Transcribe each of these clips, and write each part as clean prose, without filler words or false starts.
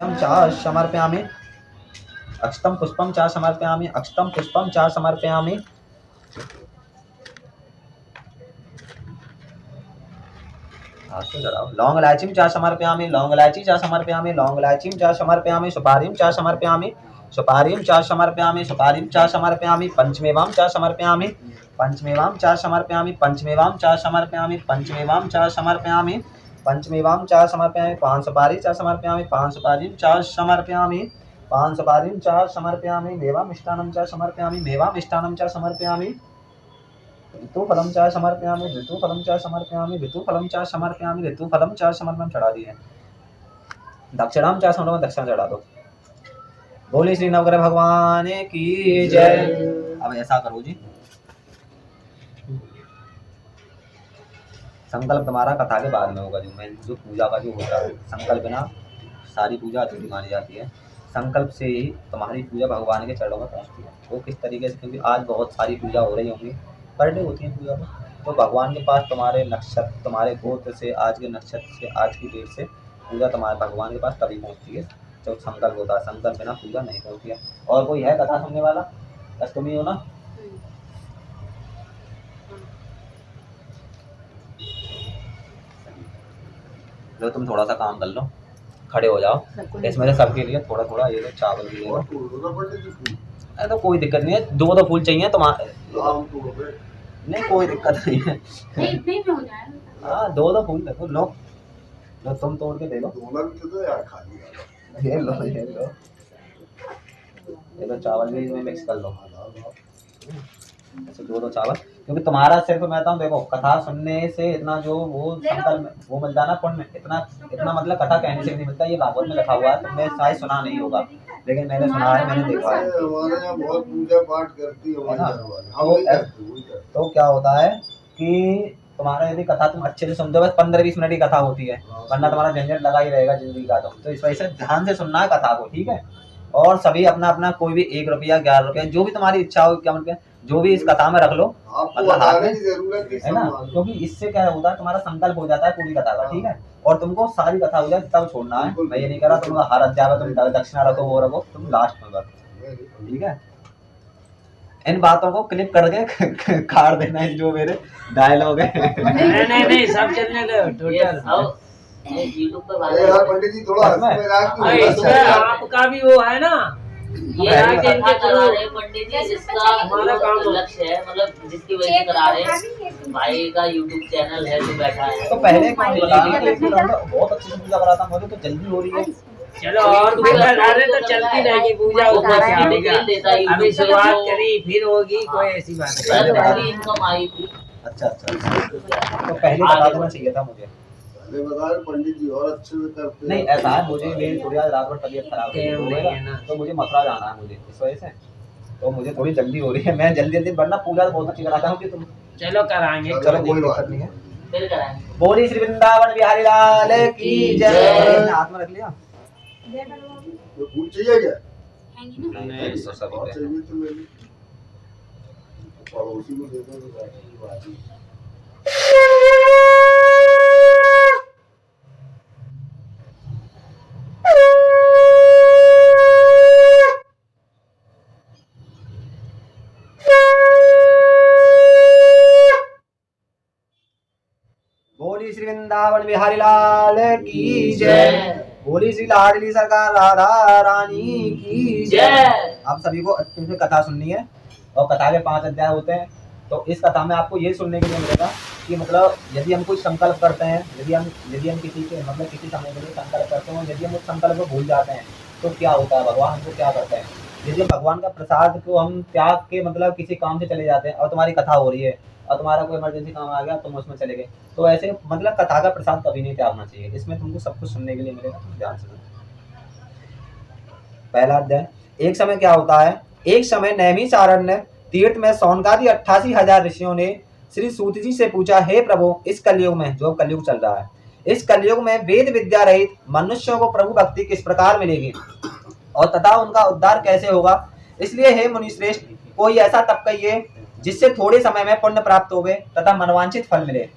च समर्पयामि अक्षतं पुष्पं च समर्पयामि अक्षतं पुष्पं च समर्पयामि लौंग इलायचीं च समर्पयामि लौंग इलायची च समर्पयामि लौंग इलायचीं च समर्पयामि सुपारीं च समर्पयामि सुपारीं च समर्पयामि सुपारीं च समर्पयामि पंचमेवां च समर्पयामि पंचमेवां च समर्पयामि पंचमेवां च समर्पयामि पंचमेवां च समर्पयामि पंचमेवां च समर्पयामि पान सुपारी च समर्पयामि पान सुपारीं च समर्पयामि पान सुपारीं च समर्पयामि मेवा मिष्टान्नं च समर्पयामि मेवा मिष्टान्नं च समर्पयामि ऋतुफलं च समर्पयामि ऋतुफलं च समर्पयामि ऋतुफलं च समर्पयामि ऋतुफलं च समर्पण चढ़ा दिए दक्षिणां च समर्पण दक्षिणा चढ़ा दो। बोले श्री नवग्रह भगवान की जय। अब ऐसा करो जी, संकल्प तुम्हारा कथा के बाद में होगा। जो पूजा का जो होता है संकल्प बिना सारी पूजा अधूरी मानी जाती है। संकल्प से ही तुम्हारी पूजा भगवान के चरणों में पहुंचती है। वो किस तरीके से, क्योंकि आज बहुत सारी पूजा हो रही होंगी, पर डे होती है पूजा में, तो भगवान के पास तुम्हारे नक्षत्र तुम्हारे गोत्र से आज के नक्षत्र से आज की डेट से पूजा तुम्हारे भगवान के पास तभी पहुंचती है जब संकल्प होता है। संकल्प बिना पूजा नहीं पहुंचती है। और कोई है कथा सुनने वाला? बस तुम ही हो ना? लो तुम थोड़ा सा काम कर लो, खड़े हो जाओ। इसमें से सबके लिए थोड़ा थोड़ा ये चावल भी ले लो। अरे तो कोई दिक्कत नहीं है, दो फूल चाहिए तुम्हारे। नहीं कोई दिक्कत नहीं है। हाँ दो फूल देखो। लो लो तुम तोड़ के दे लो। ये लो ये लो चावल भी इसमें मिक्स कर लो। ऐसे दो चावल, क्योंकि तुम्हारा सिर्फ मैं बताऊँ, देखो कथा सुनने से इतना जो वो संकल्प वो मिलता है ना पुण्य, इतना मतलब कथा कहने से नहीं मिलता। ये भागवत में लिखा हुआ है, तुमने शायद सुना नहीं होगा, लेकिन मैंने सुना है, मैंने देखा है। हमारे यहाँ बहुत पूजा पाठ करती है ना, तो क्या होता है कि तुम्हारा यदि कथा तुम अच्छे से सुनते हो, बस 15-20 मिनट की कथा होती है, वरना तुम्हारा झंझट लगा ही रहेगा जिंदगी का। तो इस वजह से ध्यान से सुनना है कथा को, ठीक है। और सभी अपना अपना कोई भी 1 रुपया 11 रुपया जो भी तुम्हारी इच्छा हो, क्या मतलब जो भी इस कथा में रख लो, मतलब हाथ में, है ना, क्योंकि इससे क्या होता है तुम्हारा संकल्प हो जाता है पूरी कथा का, ठीक है। और तुमको सारी कथा हो जाए तब छोड़ना है। मैं ये नहीं कह रहा तुम हर अध्याय में तुम दक्षिणा रखो वो रखो, तुम लास्ट में रखो, ठीक है। इन बातों को क्लिप करके काट देना है जो मेरे डायलॉग है। नहीं सब चलने दो टोटल। यूट्यूब पे पंडित जी थोड़ा आपका भी वो है ना, ये पंडित जी जिसका हमारा काम लक्ष्य है, मतलब जिसकी वजह से करा रहे हैं, भाई का यूट्यूब चैनल है जो बैठा है। तो पहले बहुत अच्छी से पूजा कराता, मुझे तो जल्दी हो रही है। चलो और तो चलती रहेगी पूजा, अभी शुरुआत करी फिर होगी, कोई ऐसी बात नहीं। इनकम आई थी। अच्छा तो पहले बता देना चाहिए था मुझे। पंडित जी और अच्छे से करते नहीं ऐसा है, मुझे मेरी थोड़ी आज रात भर तबीयत खराब है, तो मुझे मथुरा जाना है मुझे, इस वजह से तो मुझे थोड़ी जल्दी हो रही है। मैं जल्दी वरना पूजा बहुत अच्छी कराता हूँ कि तुम। चलो कराएंगे, चलो कोई दिक्कत नहीं है, फिर कराएंगे। बोली श्री वृंदावन बिहारी लाल की जय। हाथ में रख लिया, फूल चाहिए क्या? नहीं तो सब हो चाहिए तो ले लो, पड़ोसी को दे दो। बोली श्री वृंदावन बिहारी लाल की जय। बोली श्री लाडली सरकार राधा रानी की जय। आप सभी को अच्छे से कथा सुननी है, और कथा के 5 अध्याय होते हैं। तो इस कथा में आपको ये सुनने के लिए मिलेगा कि मतलब यदि हम कोई संकल्प करते हैं, यदि हम किसी के मतलब किसी समय के लिए संकल्प करते हैं, यदि हम उस संकल्प को भूल जाते हैं तो क्या होता है, भगवान हमको क्या करते हैं। यदि भगवान का प्रसाद को हम त्याग के मतलब किसी काम से चले जाते हैं, और तुम्हारी कथा हो रही है और तुम्हारा कोई इमरजेंसी काम आ गया तुम उसमें चले गए, तो ऐसे मतलब कथा का प्रसाद कभी नहीं त्यागना चाहिए। इसमें तुमको सब कुछ सुनने के लिए मिलेगा, तुम ध्यान से। पहला अध्याय। एक समय क्या होता है, एक समय नैमिषारण्य तीर्थ में सौनकादि 88,000 ऋषियों ने श्री सूत जी से पूछा, हे प्रभु, इस कलयुग में, जो कलयुग चल रहा है, इस कलयुग में वेद विद्या रहित मनुष्यों को प्रभु भक्ति किस प्रकार मिलेगी और तथा उनका उद्धार कैसे होगा। इसलिए हे मुनिश्रेष्ठ, कोई ऐसा तप कहिए जिससे थोड़े समय में पुण्य प्राप्त होवे तथा मनवांछित फल मिले।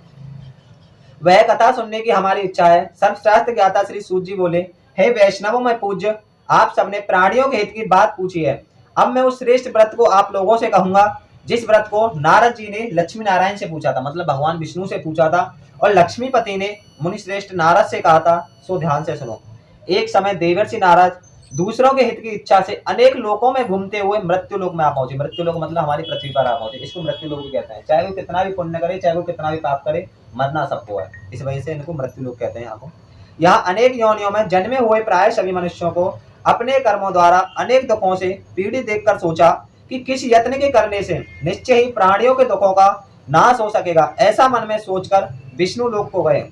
वह कथा सुनने की हमारी इच्छा है। सर्वश्रेष्ठ ज्ञाता श्री सूत जी बोले, हे वैष्णवों में पूज्य, आप सबने प्राणियों के हित की बात पूछी है। अब मैं उस श्रेष्ठ व्रत को आप लोगों से कहूंगा जिस व्रत को नारद जी ने लक्ष्मी नारायण से पूछा था, मतलब भगवान विष्णु से पूछा था, और लक्ष्मीपति ने मुनि श्रेष्ठ नारद से कहा था। सो ध्यान से सुनो। एक समय देवर्षि नारद दूसरों के हित की इच्छा से अनेक लोकों में घूमते हुए मृत्यु लोक में आ पहुंचे। मृत्यु लोक मतलब हमारी पृथ्वी पर आ पहुंचे, इसको मृत्यु लोक भी कहते हैं। चाहे वो कितना भी पुण्य करे, चाहे वो कितना भी पाप करे, मरना सबको है, इस वजह से इनको मृत्यु लोक कहते हैं। यहाँ को यहाँ अनेक योनियों में जन्मे हुए प्राय सभी मनुष्यों को अपने कर्मों द्वारा अनेक दुखों से पीड़ित देखकर सोचा कि किस यत्न के करने से निश्चय ही प्राणियों के दुखों का नाश हो सकेगा। ऐसा मन में सोचकर विष्णु लोक को गए।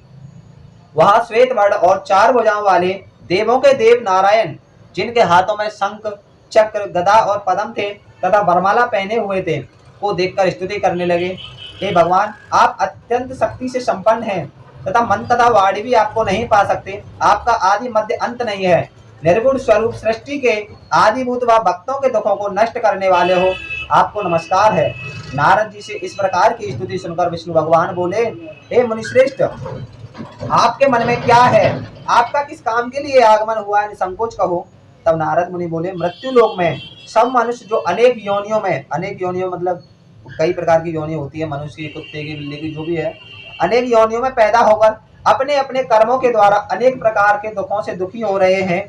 वहां श्वेत वर्ण और 4 भुजाओं वाले देवों के देव नारायण, जिनके हाथों में शंख, चक्र, गदा और पद्म थे तथा वरमाला पहने हुए थे, को देखकर स्तुति करने लगे। हे भगवान, आप अत्यंत शक्ति से संपन्न हैं तथा मन तथा वाणी भी आपको नहीं पा सकते। आपका आदि मध्य अंत नहीं है। निर्गुण स्वरूप सृष्टि के आदिभूत व भक्तों के दुखों को नष्ट करने वाले हो, आपको नमस्कार है। नारद जी से इस प्रकार की स्तुति सुनकर विष्णु भगवान बोले, हे मुनिश्रेष्ठ, आपके मन में क्या है? आपका किस काम के लिए आगमन हुआ है? संकोच कहो। तब नारद मुनि बोले, मृत्यु लोक में सब मनुष्य जो अनेक योनियों मतलब कई प्रकार की योनि होती है, मनुष्य की, कुत्ते की, बिल्ली की, जो भी है, अनेक योनियों में पैदा होकर अपने अपने कर्मों के द्वारा अनेक प्रकार के दुखों से दुखी हो रहे हैं।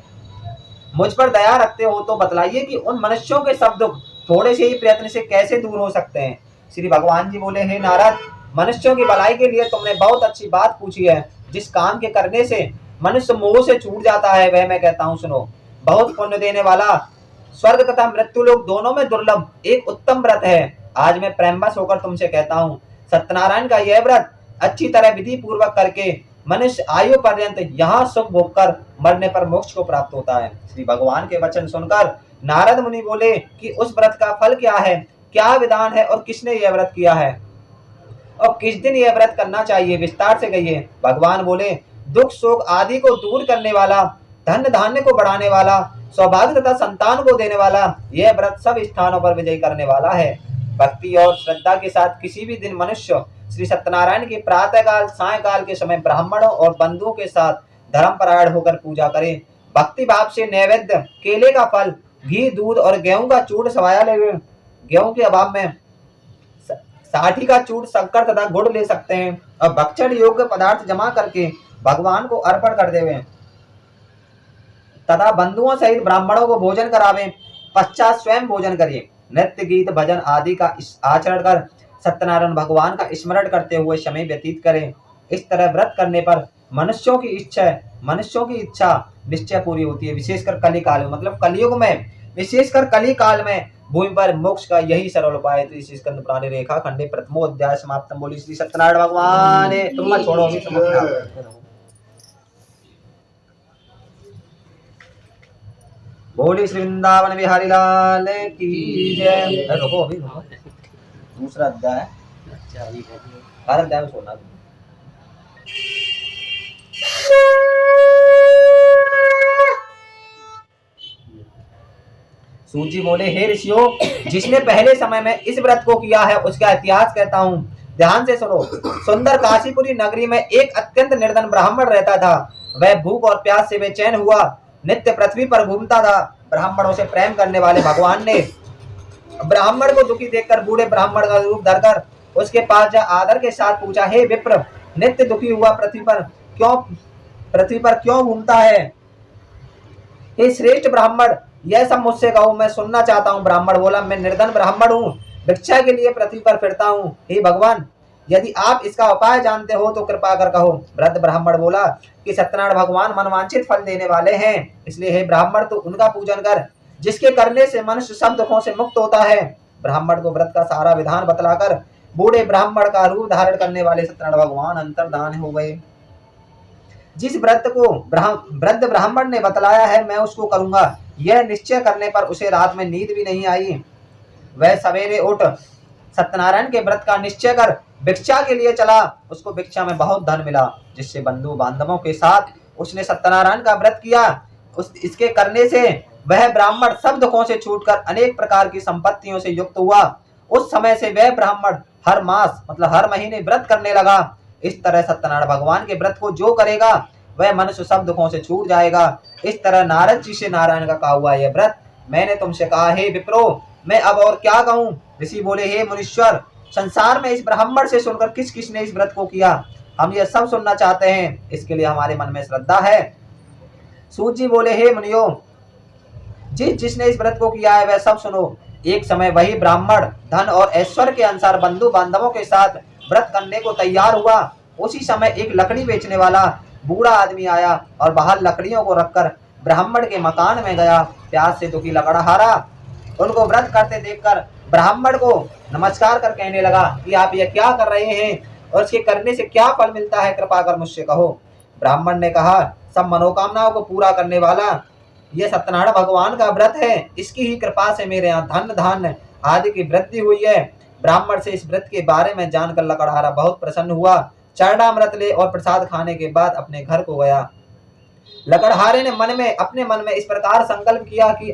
मुझ पर दया रखते हो तो बतलाइए कि उन मनुष्यों के सब दुख थोड़े से ही प्रयत्न से कैसे दूर हो सकते हैं। श्री भगवान जी बोले, हे नारद, मनुष्यों की भलाई के लिए तुमने बहुत अच्छी बात पूछी है। जिस काम के करने से मनुष्य मोह से छूट जाता है, वह मैं कहता हूँ, सुनो। बहुत पुण्य देने वाला, स्वर्ग तथा मृत्यु लोक दोनों में दुर्लभ एक उत्तम व्रत है। आज मैं प्रेमवश होकर तुमसे कहता हूँ, सत्यनारायण का यह व्रत अच्छी तरह विधि पूर्वक करके मनुष्य आयु पर्यंत यहाँ सुख भोग कर मरने पर मोक्ष को प्राप्त होता है। श्री भगवान के वचन सुनकर नारद मुनि बोले कि उस व्रत का फल क्या है, क्या विधान है और किसने यह व्रत किया है और किस दिन यह व्रत करना चाहिए, विस्तार से कहिए। भगवान बोले, दुख शोक आदि को दूर करने वाला, धन धान्य को बढ़ाने वाला, सौभाग्य तथा संतान को देने वाला, यह व्रत सब स्थानों पर विजय करने वाला है। भक्ति और श्रद्धा के साथ किसी भी दिन मनुष्य श्री सत्यनारायण की प्रातःकाल सायंकाल के समय ब्राह्मणों और बंधुओं के साथ धर्मपरायण होकर पूजा करें। भक्ति भाव से नैवेद्य, केले का फल, घी, दूध और गेहूं का चूर्ण सवाया ले। गेहूं के अभाव में साठी का चूर्ण, शक्कर तथा गुड़ ले सकते हैं और भक्षण योग्य पदार्थ जमा करके भगवान को अर्पण कर देवे तथा बंधुओं सहित ब्राह्मणों को भोजन करावे। पश्चात स्वयं भोजन करिए। नृत्य, गीत, भजन आदि का आचरण कर सत्यनारायण भगवान का स्मरण करते हुए समय व्यतीत करें। इस तरह व्रत करने पर मनुष्यों की इच्छा निश्चय पूरी होती है। विशेषकर कली काल में, मतलब कलियुग में, विशेषकर कली काल में भूमि पर मोक्ष का यही सरल उपाय है। तो इस स्कंद पुराण रेखा खंडे प्रथमो अध्याय समाप्त। बोली श्री सत्यनारायण भगवान। तुम मत छोड़ो अभी, बोली श्री वृंदावन बिहारी लाल की जय। रुको अभी, रुको, दूसरा अध्याय, हर अध्याय में छोड़ना। सूत जी बोले, हे ऋषियों, जिसने पहले समय में इस व्रत को किया है उसका इतिहास कहता हूँ, ध्यान से सुनो। सुंदर काशीपुरी नगरी में एक अत्यंत निर्धन ब्राह्मण रहता था। वह भूख और प्यास से बेचैन हुआ नित्य पृथ्वी पर घूमता था। ब्राह्मणों से प्रेम करने वाले भगवान ने ब्राह्मण को दुखी देखकर बूढ़े ब्राह्मण का रूप धरकर उसके पास जा आदर के साथ पूछा, हे विप्र, नित्य दुखी हुआ पृथ्वी पर क्यों घूमता है? हे श्रेष्ठ ब्राह्मण, यह सब मुझसे कहो, मैं सुनना चाहता हूँ। ब्राह्मण बोला, मैं निर्धन ब्राह्मण हूँ, भिक्षा के लिए पृथ्वी पर फिरता हूँ। हे भगवान, यदि आप इसका उपाय जानते हो तो कृपा कर कहो। वृद्ध ब्राह्मण बोला कि सत्यनारायण भगवान मनवांछित फल देने वाले हैं, इसलिए हे ब्राह्मण तू उनका पूजन कर, जिसके करने से मनुष्य सब दुखों से मुक्त होता है। ब्राह्मण को व्रत का सारा विधान बतलाकर बूढ़े ब्राह्मण का रूप धारण करने वाले सत्यनारायण भगवान अंतर्धान हो गए। जिस व्रत को वृद्ध ब्राह्मण ने बतलाया है मैं उसको करूंगा, यह निश्चय करने पर उसे रात में नींद भी नहीं आई। वह सवेरे उठ सत्यनारायण के व्रत का निश्चय कर भिक्षा के लिए चला। उसको भिक्षा में बहुत धन मिला, जिससे बंधु बांधवों के साथ उसने सत्यनारायण का व्रत किया। इसके करने से वह ब्राह्मण सब दुखों से छूटकर अनेक प्रकार की संपत्तियों से युक्त हुआ। उस समय से वह ब्राह्मण हर मास मतलब हर महीने व्रत करने लगा। इस तरह सत्यनारायण भगवान के व्रत को जो करेगा वह मनुष्य सब दुखों से छूट जाएगा। इस तरह नारद जी से नारायण का कहा हुआ यह व्रत मैंने तुमसे कहा। हे विप्रो, मैं अब और क्या कहूँ। ऋषि बोले, हे मुनीश्वर, संसार में इस ब्राह्मण से सुनकर किस किसने इस व्रत को किया, हम यह सब सुनना चाहते हैं, इसके लिए हमारे मन में श्रद्धा है। सूत जी बोले, हे मुनियो, जिसने इस व्रत को किया है वह सब सुनो। एक समय वही ब्राह्मण धन और ऐश्वर्य के अनुसार बंधु बांधवों के साथ व्रत करने को तैयार हुआ। उसी समय एक लकड़ी बेचने वाला बूढ़ा आदमी आया और बाहर लकड़ियों को रखकर ब्राह्मण के मकान में गया। प्यास से दुखी लकड़हारा उनको व्रत करते देखकर ब्राह्मण को नमस्कार कर कहने लगा कि आप यह क्या कर रहे हैं और इसके करने से क्या फल मिलता है, कृपा कर मुझसे कहो। ब्राह्मण ने कहा, सब मनोकामनाओं को पूरा करने वाला यह सत्यनारायण भगवान का व्रत है, इसकी ही कृपा से मेरे यहाँ धन धान्य आदि की वृद्धि हुई है। ब्राह्मण से इस व्रत के बारे में जानकर लकड़हारा बहुत प्रसन्न हुआ। चरणामृत ले और प्रसाद खाने के बाद अपने घर को गया। लकड़हारे ने अपने मन में इस प्रकार संकल्प किया कि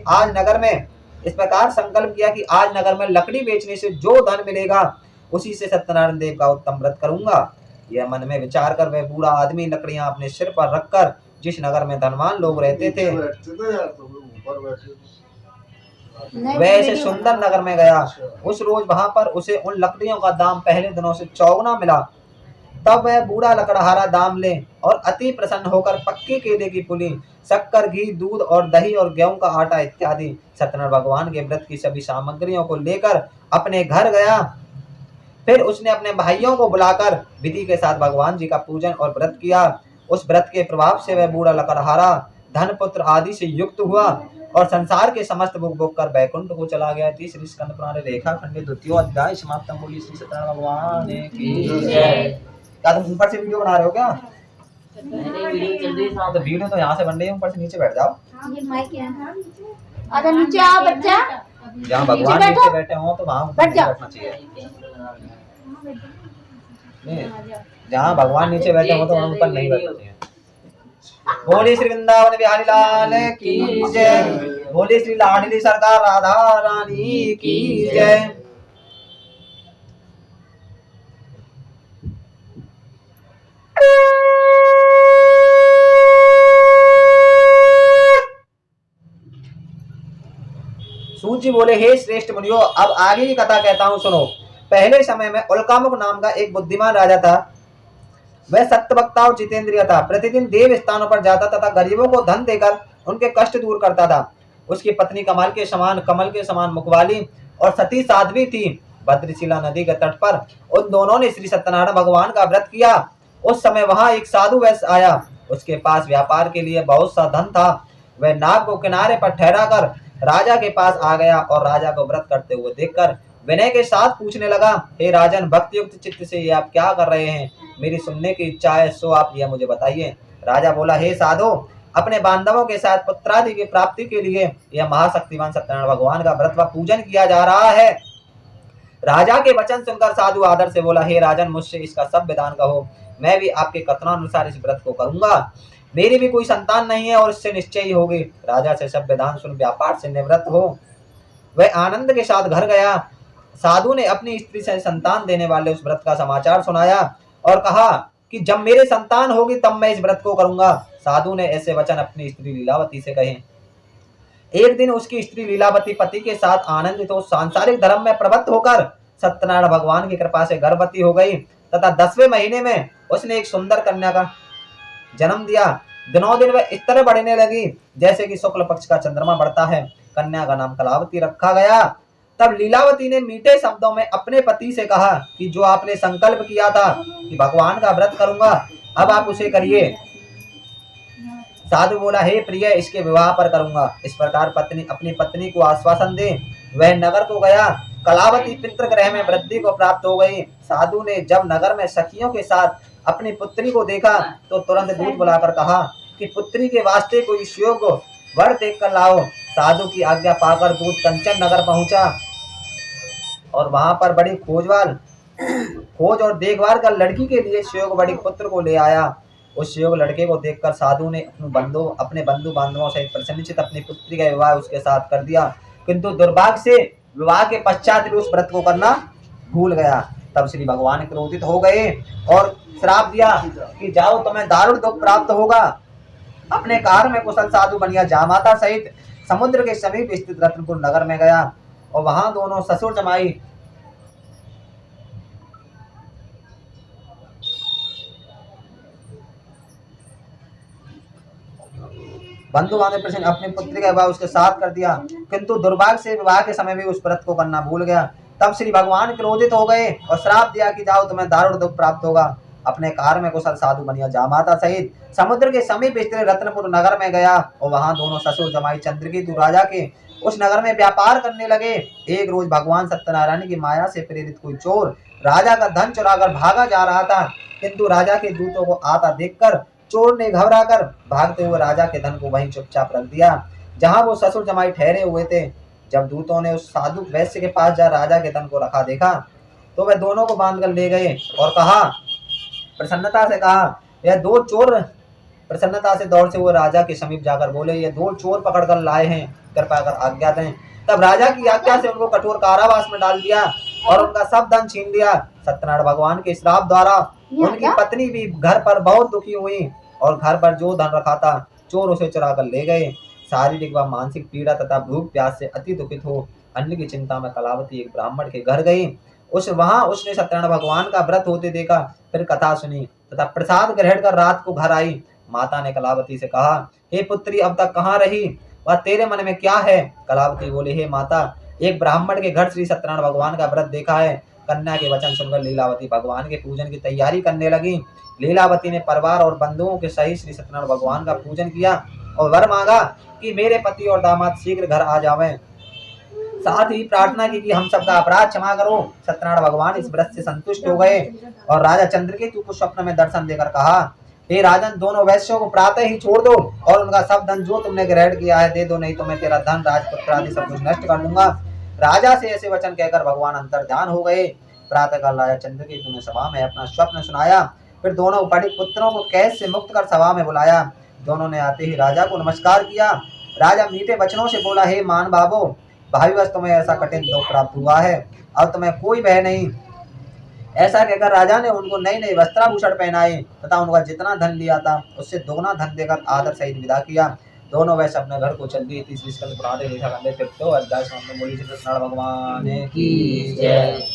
आज नगर में लकड़ी बेचने से जो धन मिलेगा उसी से सत्यनारायण देव का उत्तम व्रत करूंगा। यह मन में विचार कर वह बूढ़ा आदमी लकड़ियां अपने सिर पर रखकर जिस नगर में धनवान लोग रहते थे वह ऐसे सुंदर नगर में गया। उस रोज वहां पर उसे उन लकड़ियों का दाम पहले दिनों से चौगुना मिला। तब वह बूढ़ा लकड़हारा दाम ले और अति प्रसन्न होकर पक्की केले की पुली, शक्कर, घी, दूध और दही और गेहूं का आटा इत्यादि सत्यनारायण भगवान के व्रत की सभी सामग्रियों को लेकर अपने घर गया। फिर उसने अपने भाइयों को बुलाकर विधि के साथ भगवान जी का पूजन और व्रत किया। उस व्रत के प्रभाव से वह बूढ़ा लकड़हारा धन पुत्र आदि से युक्त हुआ और संसार के समस्त भोग भोग कर बैकुंठ को चला गया। तीसरी स्कंद पुराण रेखा खंड द्वितीय अध्याय समाप्त। बोली श्री सत्यनारायण भगवान की जय। क्या तुम ऊपर से वीडियो बना रहे हो क्या? तो वीडियो तो यहाँ से बन रही है, ऊपर से नीचे बैठ जाओ। अरे नीचे आओ बच्चा। जहाँ भगवान नीचे बैठे हो तो वहाँ ऊपर बैठना चाहिए। जहाँ भगवान नीचे बैठे हो तो वहाँ ऊपर नहीं बैठना चाहिए। बोली श्री वृंदावन बिहारी लाल की जय। बोली श्री लाडली सरकार राधा रानी की जय। सूत जी बोले, हे श्रेष्ठ मुनियो, अब आगे की कथा कहता हूँ सुनो। पहले समय में उल्कामुख नाम का एक बुद्धिमान राजा था। वह सत्यवक्ता और जितेंद्रिय था। प्रतिदिन देव स्थानों पर जाता तथा गरीबों को धन देकर उनके कष्ट दूर करता था। उसकी पत्नी कमल के समान मुखवाली और सती साध्वी थी। भद्रशिला नदी के तट पर उन दोनों ने श्री सत्यनारायण भगवान का व्रत किया। उस समय वहां एक साधु वैश्य आया। उसके पास व्यापार के लिए बहुत सा धन था। वह नाव को किनारे पर ठहरा कर राजा के पास आ गया और राजा को व्रत करते हुए देखकर विनय के साथ पूछने लगा, हे राजन, भक्ति युक्त चित्त से ये आप क्या कर रहे हैं? मेरी सुनने की इच्छा है, सो आप यह मुझे बताइए। राजा बोला, हे साधु, अपने बांधवों के साथ पुत्रादि की प्राप्ति के लिए यह महाशक्तिमान सत्यनारायण भगवान का व्रत व पूजन किया जा रहा है। राजा के वचन सुनकर साधु आदर से बोला, हे राजन, मुझसे इसका सब विधान कहो, मैं भी आपके कथनानुसार इस व्रत को करूंगा। मेरी भी कोई संतान नहीं है और इससे निश्चय ही होगी। राजा से सब विधान सुन व्यापार से निवृत्त हो वह आनंद के साथ घर गया। साधु ने अपनी स्त्री से संतान देने वाले उस व्रत का समाचार सुनाया और कहा कि जब मेरे संतान होगी तब मैं इस व्रत को करूंगा। साधु ने ऐसे वचन अपनी स्त्री लीलावती से कहे। एक दिन उसकी स्त्री लीलावती पति के साथ आनंदित हो सांसारिक धर्म में प्रवृत्त होकर सत्यनारायण भगवान की कृपा से गर्भवती हो गई तथा 10वें महीने में उसने एक सुंदर कन्या का जन्म दिया। दिनों दिन वह इस तरह बढ़ने लगी जैसे कि शुक्ल पक्ष का चंद्रमा बढ़ता है। कन्या का नाम कलावती रखा गया। तब लीलावती ने मीठे शब्दों में अपने पति से कहा कि जो आपने संकल्प किया था कि भगवान का व्रत करूंगा, अब आप उसे करिए। साधु बोला, हे प्रिय, इसके विवाह पर करूंगा। इस प्रकार पत्नी अपनी पत्नी को आश्वासन दे वह नगर को गया। कलावती पितृगृह में वृद्धि को प्राप्त हो गई। साधु ने जब नगर में सखियों के साथ अपनी पुत्री को देखा तो तुरंत दूध बुलाकर कहा कि पुत्री के वास्ते कोई सुयोग्य वर देख कर लाओ। साधु की आज्ञा पाकर दूध कंचन नगर पहुंचा और वहां पर बड़ी खोज और देखभाल कर लड़की के लिए सुयोग्य बड़ी पुत्र को ले आया। उस सुयोग्य लड़के को देखकर साधु ने अपने बंधु बांधवों से प्रसन्नचित अपनी पुत्री का विवाह उसके साथ कर दिया। किंतु दुर्भाग्य से विवाह के पश्चात भी उस व्रत को करना भूल गया। तब श्री भगवान क्रोधित हो गए और श्राप दिया कि जाओ तुम्हें दारुण दुख प्राप्त होगा। अपने कार में कुशल साधु बनिया जामाता सहित समुद्र के समीप स्थित रत्नपुर नगर में गया और वहां दोनों ससुर जमाई बंधु बांधव प्रश्न अपनी पुत्री का विवाह उसके साथ कर दिया, किंतु दुर्भाग्य से विवाह के समय भी उस व्रत को करना भूल गया। तब श्री भगवान क्रोधित हो गए और श्राप दिया कि जाओ तुम्हें दारुण दुख प्राप्त होगा। अपने कार में कुशल साधु बनिया जामाता सहित समुद्र के समीप स्थित रत्नपुर नगर में गया और वहां दोनों ससुर जमाई चंद्रकेतु राजा के उस नगर में व्यापार करने लगे। एक रोज भगवान सत्यनारायण की माया से प्रेरित कोई चोर राजा का धन चुराकर भागा जा रहा था, किंतु राजा के दूतों को आता देखकर चोर ने घबराकर भागते हुए राजा के धन को वहीं चुपचाप रख दिया जहां वो ससुर जमाई ठहरे हुए थे। जब दूतों ने उस साधु वैश्य के पास जा राजा के धन को रखा देखा तो वे दोनों को बांध कर ले गए और प्रसन्नता से कहा यह दो चोर प्रसन्नता से दौड़ से हुए राजा के समीप जाकर बोले, ये दो चोर पकड़ कर लाए हैं, कृपया कर आज्ञा दें। तब राजा की आज्ञा से उनको कठोर कारावास में डाल दिया और उनका सब धन छीन लिया। सत्यनारायण भगवान के श्राप द्वारा उनकी पत्नी भी घर पर बहुत दुखी हुई और घर पर जो धन रखा था चोर उसे चुरा कर ले गए। शारीरिक व मानसिक पीड़ा तथा भूख प्यास से अति दुखित हो अन्न की चिंता में कलावती एक ब्राह्मण के घर गई। वहां उसने सत्यनारायण भगवान का व्रत होते देखा, फिर कथा सुनी तथा प्रसाद ग्रहण कर रात को घर आई। माता ने कलावती से कहा, हे पुत्री अब तक कहाँ रही, वह तेरे मन में क्या है? कलावती बोले, हे माता एक ब्राह्मण के घर श्री सत्यनारायण भगवान का व्रत देखा है। कन्या के वचन सुनकर लीलावती भगवान के पूजन की तैयारी करने लगी। लीलावती ने परिवार और बंधुओं के सहित श्री सत्यनारायण भगवान का पूजन किया और वर मांगा कि मेरे पति और दामाद शीघ्र घर आ जावें। साथ ही प्रार्थना की कि हम सबका अपराध क्षमा करो। सत्यनारायण भगवान इस व्रत से संतुष्ट हो गए और राजा चंद्रकेतु को स्वप्न में दर्शन देकर कहा, हे राजन दोनों वैश्यों को प्रातः ही छोड़ दो और उनका सब धन जो तुमने ग्रहण किया है दे दो, नहीं तो मैं तेरा धन राजपुत्र आदि सब कुछ नष्ट कर दूंगा। राजा से ऐसे वचन कहकर भगवान अंतर्ध्यान हो गए। प्रातःकाल राजा चंद्रकेतु ने सभा में अपना स्वप्न सुनाया। फिर दोनों बड़े पुत्रों को कैद से मुक्त कर सभा में बुलाया। दोनों ने आते ही राजा को नमस्कार किया। राजा मीठे वचनों से बोला, हे मान बाबो भाईवश तुम्हें ऐसा कठिन दुख प्राप्त हुआ है, अब तुम्हें कोई भय नहीं। ऐसा कहकर राजा ने उनको नई नई वस्त्राभूषण पहनाए तथा उनका जितना धन लिया था उससे दोगुना धन देकर आदर सहित विदा किया। दोनों वैश्य अपने घर को चल दिए। तीसरी स्कंद पुराण लिखा करने फिर तो अध्याय सामने बोली श्री सत्यनारायण भगवान की जय।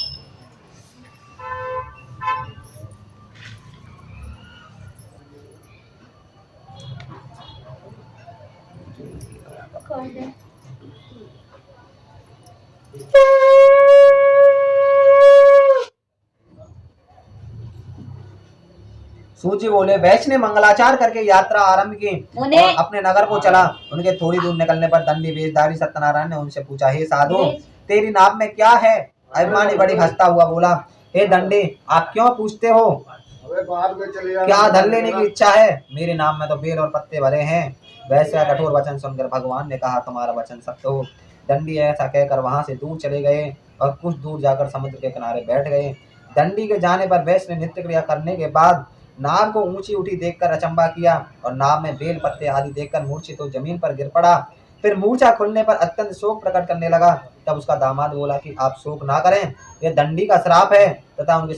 सूची बोले, वैश्य ने मंगलाचार करके यात्रा आरंभ की और अपने नगर को चला। उनके थोड़ी दूर निकलने पर दंडी वेशधारी सत्यनारायण ने उनसे पूछा, हे साधु तेरी नाव में क्या है? अभिमानी बड़ी हंसता हुआ बोला, हे दंडी आप क्यों पूछते हो, क्या धन लेने की इच्छा है? मेरे नाम में तो बेल और पत्ते भरे हैं। वैसे कठोर वचन सुनकर भगवान ने कहा, तुम्हारा वचन सत्य हो। दंडी ऐसा कहकर वहां से दूर चले गए और कुछ दूर जाकर समुद्र के किनारे बैठ गए। दंडी के जाने पर वैश्य ने नित्य क्रिया करने के बाद नाव को ऊंची उठी देखकर अचंबा किया और नाव में बेल पत्ते आदि देखकर मूर्छित तो जमीन पर गिर पड़ा। फिर मूर्छा खुलने पर अत्यंत शोक प्रकट करने लगा। तब उसका दामाद बोला कि आप शोक ना करें, यह दंडी का श्राप है तथा उनकी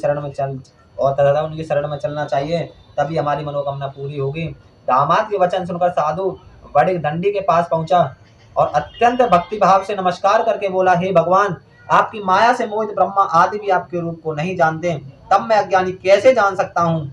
शरण में चलना चाहिए, तभी हमारी मनोकामना पूरी होगी। दामाद के वचन सुनकर साधु बड़े दंडी के पास पहुंचा और अत्यंत भक्ति भाव से नमस्कार करके बोला, हे भगवान आपकी माया से मोहित ब्रह्मा आदि भी आपके रूप को नहीं जानते, तब मैं अज्ञानी कैसे जान सकता हूँ।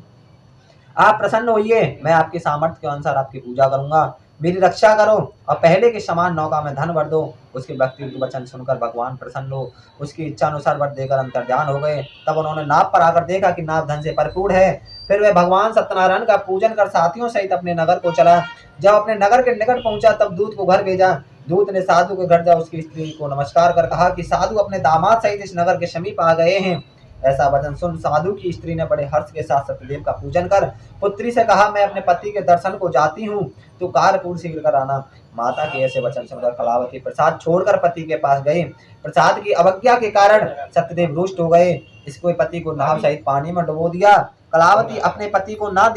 आप प्रसन्न होइए, मैं आपके सामर्थ्य के अनुसार आपकी पूजा करूंगा, मेरी रक्षा करो और पहले के समान नौका में धन भर दो। उसके भक्ति वचन सुनकर भगवान प्रसन्न हो उसकी इच्छा अनुसार वर देकर अंतर्ध्यान हो गए। तब उन्होंने नाव पर आकर देखा कि नाव धन से भरपूर है। फिर वे भगवान सत्यनारायण का पूजन कर साथियों सहित अपने नगर को चला। जब अपने नगर के निकट पहुंचा तब दूत को घर भेजा। दूत ने साधु के घर जा उसकी स्त्री को नमस्कार कर कहा कि साधु अपने दामाद सहित इस नगर के समीप आ गए हैं। ऐसा वचन सुन साधु की स्त्री ने बड़े हर्ष के साथ सत्यदेव का पूजन कर पुत्री से कहा, मैं अपने पति के दर्शन को जाती हूँ, तू कार्य पूर्ण शीघ्र कर आना। माता के ऐसे वचन सुनकर कलावती प्रसाद छोड़कर पति के पास गई। प्रसाद की अवज्ञा के कारण सत्यदेव रुष्ट हो गए। इसको पति को नाव सहित पानी में डुबो दिया। कलावती अपने पति को ना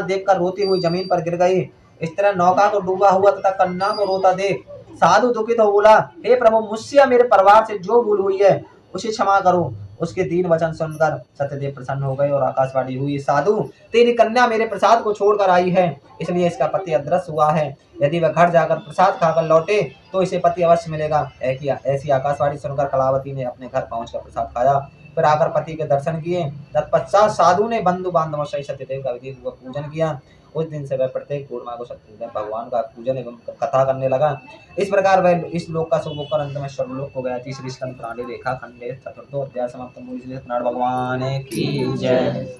देखकर रोती हुई जमीन पर गिर गई। इस तरह नौका को डूबा हुआ तथा कन्या को रोता देख साधु दुखित हो बोला, हे प्रभु मुझसे या मेरे परिवार से जो भूल हुई है उसे क्षमा करो। उसके दीन वचन सुनकर सत्यदेव प्रसन्न हो गए और आकाशवाणी हुई, साधु तेरी कन्या मेरे प्रसाद को छोड़कर आई है, इसलिए इसका पति अदृश्य हुआ है। यदि वह घर जाकर प्रसाद खाकर लौटे तो इसे पति अवश्य मिलेगा। ऐसी आकाशवाणी सुनकर कलावती ने अपने घर पहुंचकर प्रसाद खाया, फिर आकर पति के दर्शन किए। तत्पश्चात साधु ने बंधु बांधवों सहित सत्यदेव का विधि पूर्वक पूजन किया। उस दिन से वह प्रत्येक पूर्णिमा को सत्यदेव भगवान का पूजन एवं कथा करने लगा। इस प्रकार वह इस लोक का सुख होकर अंत में स्वर्गलोक को गया। तीसरी स्कंद पुराण रेखा खंड चतुर्थो अध्याय समाप्त। सत्यनारायण भगवान की जय।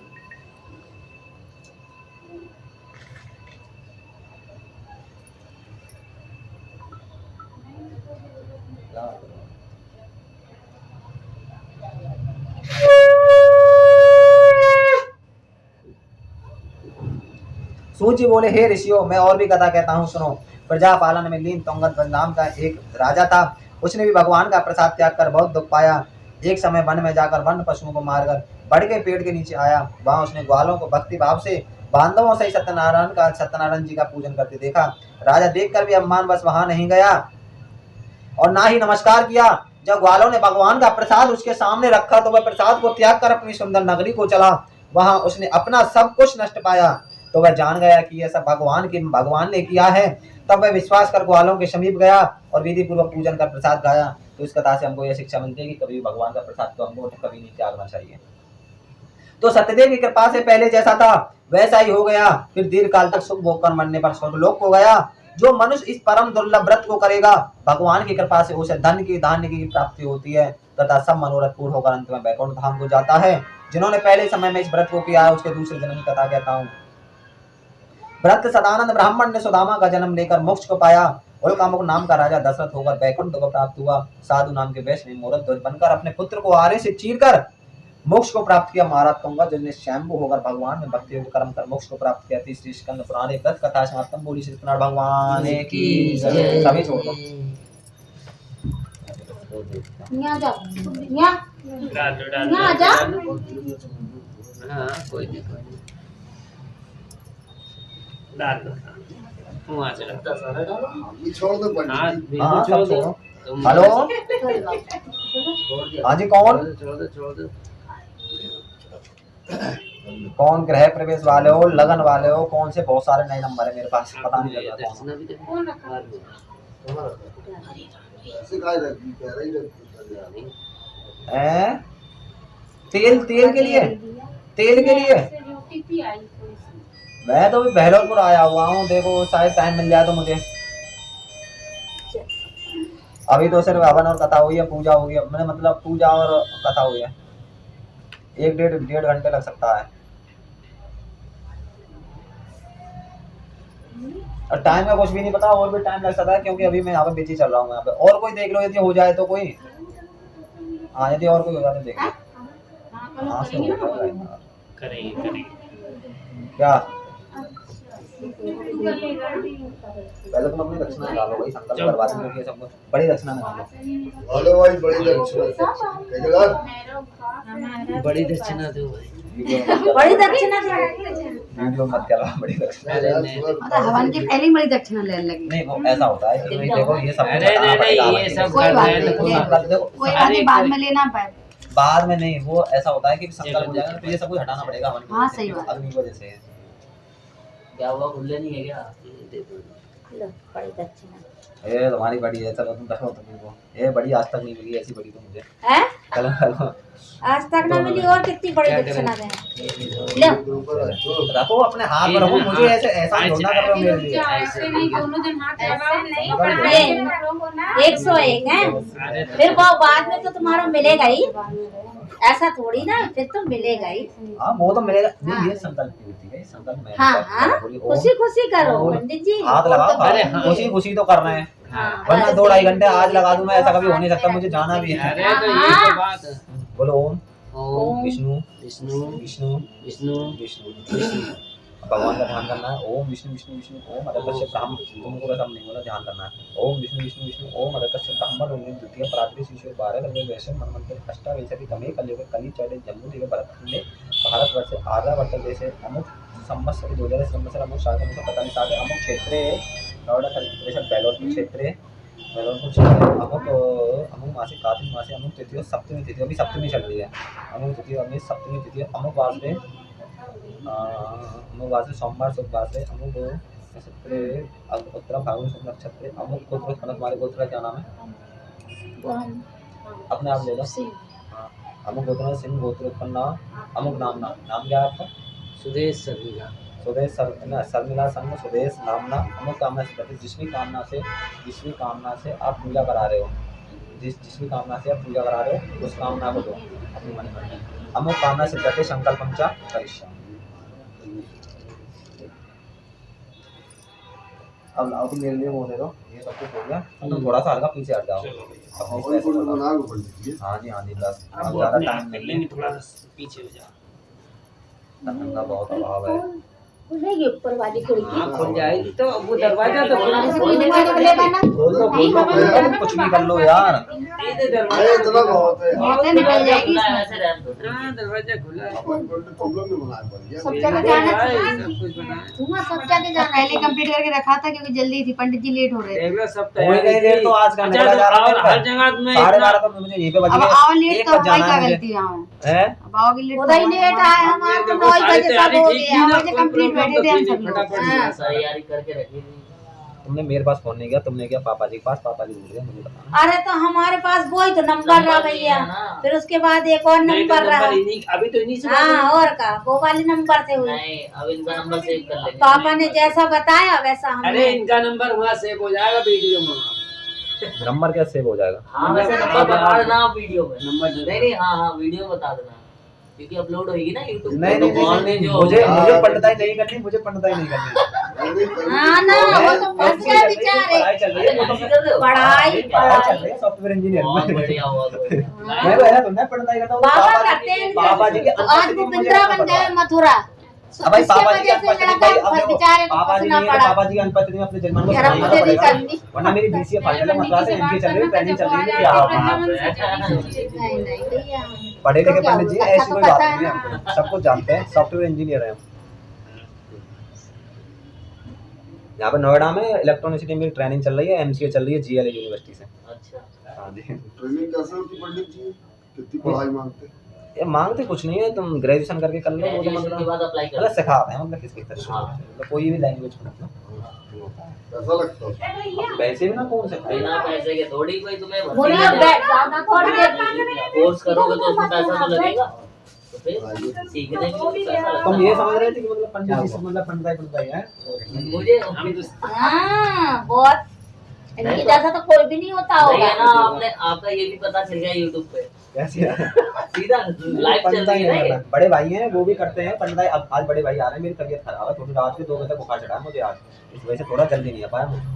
सूत जी बोले, हे ऋषियों, मैं और भी कथा कहता हूँ, सुनो। प्रजा पालन में लीन तुंगत नाम का एक राजा था। उसने भी भगवान का प्रसाद त्याग कर बहुत दुख पाया। एक समय वन में जाकर वन पशुओं को मारकर बड़ के पेड़ के नीचे आया। वहां उसने ग्वालों को भक्ति भाव से बांधवों से सत्यनारायण जी का पूजन करते देखा। राजा देखकर भी अभिमानवश वहां नहीं गया और ना ही नमस्कार किया। जब ग्वालों ने भगवान का प्रसाद उसके सामने रखा तो वह प्रसाद को त्याग कर अपनी सुंदर नगरी को चला। वहां उसने अपना सब कुछ नष्ट पाया तो वह जान गया कि यह सब भगवान ने किया है। तब वह विश्वास कर ग्वालों के समीप गया और विधि पूर्वक पूजन कर प्रसाद खाया। तो इस कथा से हमको यह शिक्षा मिलती है कि कभी भगवान का प्रसाद तो हमको कभी नहीं त्यागना चाहिए। तो सत्यदेव की कृपा से पहले जैसा था वैसा ही हो गया। फिर दीर्घ काल तक सुख भोग कर मरने पर स्वर्गलोक को गया। जो मनुष्य इस परम दुर्लभ व्रत को करेगा, भगवान की कृपा से उसे धन की धान्य की प्राप्ति होती है तथा सब मनोरथ पूर्ण होकर अंत में वैकुंठ धाम को जाता है। जिन्होंने पहले समय में इस व्रत को किया है उसके दूसरे जन्म की कथा कहता हूँ। भरत सदानंद ब्राह्मण ने सुदामा का जन्म लेकर मोक्ष को पाया। उल्कामुख नाम का राजा दशरथ होकर वैकुंठ को प्राप्त हुआ। साधु नाम के वैश्य ने मूर्ख ध्वज बनकर अपने पुत्र को आरे से चीरकर मोक्ष को प्राप्त किया। महाराज कहूंगा जिसने स्वयंभू होकर भगवान में भक्ति कर्म कर मोक्ष को प्राप्त किया। तीसरी स्कंद पुराण व्रत कथा समाप्त। बोली श्री सत्यनारायण भगवान की जय। सभी छोड़ दो। यहाँ जाओ, यहाँ जा। हाँ, कोई नहीं डाल दो। वहाँ से लगता ये छोड़ दो पंडित जी। हाँ, छोड़ सब दो। छोड़ो। हेलो, हाँ जी, कौन छोड़ दो। कौन गृह प्रवेश वाले हो, लगन वाले हो, कौन से? बहुत सारे नए नंबर है मेरे पास, पता नहीं चल रहा कौन। ऐसे काय रखी कह रही रखी हैं? तेल के लिए मैं तो बहलोलपुर आया हुआ हूँ। देखो शायद टाइम मिल जाए तो मुझे। अभी तो सिर्फ हवन और कथा हुई है, पूजा हो गई। मैंने मतलब पूजा और कथा हुई है। 1-1.5 घंटे लग सकता है। और टाइम का कुछ भी नहीं पता, और भी टाइम लग सकता है क्योंकि अभी मैं यहाँ पे बिजी चल रहा हूँ। यहाँ पे और कोई देख लो यदि हो जाए तो कोई। हाँ, यदि और कोई होगा तो देख लो। हाँ, करेंगे क्या पहले तुम अपनी दक्षिणा निकालो भाई, संकल्प करवा दो क्योंकि सब बड़ी दक्षिणा निकालो। हेलो भाई, बड़ी दक्षिणा बड़ी दक्षिणा दो भाई। बड़ी दक्षिणा वीडियो मत करवा बड़ी दक्षिणा। मतलब हवन की पहले बड़ी दक्षिणा लेने लगी। नहीं, वो ऐसा होता है कि देखो ये सब ये सब कोई बात नहीं, देखो कोई बात नहीं, बाद में लेना पाए। बाद में नहीं, वो ऐसा होता है कि संकल्प हो जाएगा तो ये सब कुछ हटाना पड़ेगा हवन। हाँ, सही बात। अग्नि की वजह से क्या हुआ, खुले नहीं है क्या? लो, बड़ी दक्षिणा ये तुम्हारी बड़ी है। चलो तुम रखो तुमको। ये बड़ी आज तक नहीं मिली ऐसी बड़ी तो मुझे। है, चलो चलो आज तक ना मिली और कितनी बड़ी दक्षिणा दें। ले रखो अपने हाथ में रखो। मुझे ऐसे ऐसा ढूंढना कर रहे हो मेरे लिए। ऐसे नहीं, दोनों जन हाथ लगाओ। 101 है, फिर वो बाद में तो तुम्हारा मिलेगा ही। ऐसा थोड़ी ना, फिर तो मिलेगा ही। हाँ, वो तो मिलेगा। नहीं, ये संकल्प की होती है, संकल्प में हाँ, खुशी खुशी करो पंडित जी। हाथ लगाओ। अरे हाँ। खुशी खुशी तो करना है, हाँ, वरना 2-2.5 घंटे आज लगा दूं मैं, ऐसा कभी हो नहीं सकता। मुझे जाना भी है। अरे तो ये तो बात है। बोलो ओम ओम विष्णु विष्णु विष्णु विष्णु विष्णु। भगवान का ध्यान करना है। ओम विष्णु विष्णु विष्णु ओम अदकस्य ब्राह्मण। तुमको वैसा नहीं बोला, ध्यान करना है। ओम विष्णु विष्णु विष्णु ओम अदकस्य ब्राह्मण। ओम द्वितीय प्रातः शिशु 12 लगे वैसे मनमंत्र अष्टावेशरी तमे कलियुग कली चढ़े जम्मू दिवे भरतखंडे भारतवर्ष आर्यावर्त देशे अमुक संवत्सर 2000 संवत्सर अमुक शाखा 1945 अमुक क्षेत्रे नवड़ा परिषद बैलोट क्षेत्रे कुछ अमुक मासे कार्तिक मासे अमुक तिथि सप्तमी तिथि अभी सप्तमी चल रही है अमुक तिथि अभी सप्तमी तिथि अमुक वास्ते सोमवार शुभ वास्ते अमुक नक्षत्र उत्तरा फाल्गुन शुभ नक्षत्र अमुक गोत्र तुम्हारे गोत्र का क्या नाम है अपने आप ले लो हाँ अमुक गोत्र सिंह गोत्र उत्पन्न अमुक नाम क्या है आपका सुदेश शर्मिला शर्मिला संघ सुदेश नामना अमुक कामना से जिसकी कामना से आप पूजा करा रहे हो जिसकी कामना से आप पूजा करा रहे हो उस कामना को दो अपने मन में अमुक कामना से करके संकल्पम च करिष्यामि। अब लाओ तुम मेरे लिए वो दे दो ये सब कुछ हो गया तुम थोड़ा सा हल्का पीछे हट जाओ और कोई बना को पड़ जाती है। हाँ जी बस अब अब वो ज़्यादा अपने टाइम आप कर नहीं लेंगे, थोड़ा पीछे हो जाओ। ठंडा बहुत अभाव है खुलेगी ऊपर वाली खिड़की हाँ खुल जाएगी तो वो दरवाजा तो खुला ऐसे पीने का निकलेगा ना खोल दो कुछ भी कर लो यार दरवाजा अरे इतना बहुत है बहुत निकल जाएगी इसमें। ऐसे रहने दो। हाँ दरवाजा खुला है। अपन को प्रॉब्लम में बनाया पड़ गया। सब जगह जाना चाहिए सब कुछ बना है। धुआं सब जगह जाना पहले है कंप्लीट करके रखा था क्योंकि जल्दी थी, पंडित जी लेट हो रहे थे। देख लो सब हो गई तैयारी देर तो आज का अच्छा, निकला जा रहा और हर है जगह में 12:30 तो मुझे यहीं पे बज अब गए आओ लेट एक तो बज भाई जाना का है मुझे गलती यहाँ हैं आओगे लेट उधर ही लेट आए हमारे तो 9 बजे सब हो गया 9 बजे कंप्लीट बैठे थे हम सब लोग। हाँ। तैयारी करके रखी थी। तुमने मेरे पास फोन नहीं किया तुमने किया पापा जी के पास पापा जी बोल रहे हैं मुझे बताना अरे तो हमारे पास वही तो नंबर रहा भैया फिर उसके बाद एक और नंबर रहा अभी तो इन्हीं से हाँ और का वो वाले नंबर से हुई नहीं अब इनका नंबर सेव कर लेंगे। पापा ने जैसा बताया वैसा अरे हमने इनका नंबर वहाँ सेव हो जाएगा वीडियो में। नंबर क्या सेव हो जाएगा हाँ वैसे नंबर बता देना आप वीडियो में। नंबर नहीं हाँ वीडियो बता देना क्योंकि अपलोड होगी ना यूट्यूब नहीं मुझे पंडिताई नहीं करनी मुझे पंडिताई नहीं करनी हाँ ना वो तो फंस गए बेचारे पढ़ाई चल रही है पढ़ाई चल रही है सॉफ्टवेयर इंजीनियर बहुत बढ़िया हुआ मैं तो ऐसा तुमने पंडिताई करता हूँ पापा करते हैं पापा जी के आज वो पिंजरा बन गए मथुरा अब भाई इसके पापा जी वजह की से लड़का बेचारे को पापा जी फंसना नहीं है पड़ा पापा जी की अनुपस्थिति में अपने जजमान को धर्म संभालना से भी पड़ेगा करनी वरना मेरी बीसीए फाइनल है मद्रास से एमसीए चल रही है ट्रेनिंग चल रही है यहाँ नहीं नहीं भैया पढ़े लिखे तो क्या पंडित जी होगा? ऐसी अच्छा कोई तो बात पता है नहीं है ना। हमको सब कुछ जानते हैं सॉफ्टवेयर इंजीनियर है हम यहाँ पे नोएडा में इलेक्ट्रॉनिसिटी में ट्रेनिंग चल रही है एमसीए चल रही है जीएलए यूनिवर्सिटी से अच्छा हाँ जी ट्रेनिंग कैसे होती पंडित जी? कितनी पढ़ाई मांगते? ये मांगते कुछ नहीं है तुम ग्रेजुएशन करके कर लो वो तो ग्रेजुएशन के मतलब बाद अप्लाई कर मतलब सिखाते हैं मतलब किस तरह से हाँ। मतलब कोई भी लैंग्वेज को मतलब कैसा लगता है? वैसे भी ना कौन से बिना पैसे के थोड़ी कोई तुम्हें भर्ती बोले नहीं ज्यादा थोड़ी देर कोर्स करोगे तो उसमें पैसा तो लगेगा तो फिर सीखने के लिए पैसा लगता तुम है। ये समझ रहे थे कि मतलब पंडित जी से मतलब पंडिताई है मुझे हम तो हाँ बहुत इनकी जैसा तो कोई भी नहीं होता नहीं होगा है ना आपने आपका ये भी पता चल गया यूट्यूब पे कैसे है सीधा लाइव चल पंडिताई रही है नहीं ना ये। करता बड़े भाई हैं वो भी करते हैं पंडिताई अब आज बड़े भाई आ रहे हैं मेरी तबीयत खराब है थोड़ी रात के 2 बजे तक बुखार चढ़ा है मुझे आज इस वजह से थोड़ा जल्दी नहीं आ पाया मुझे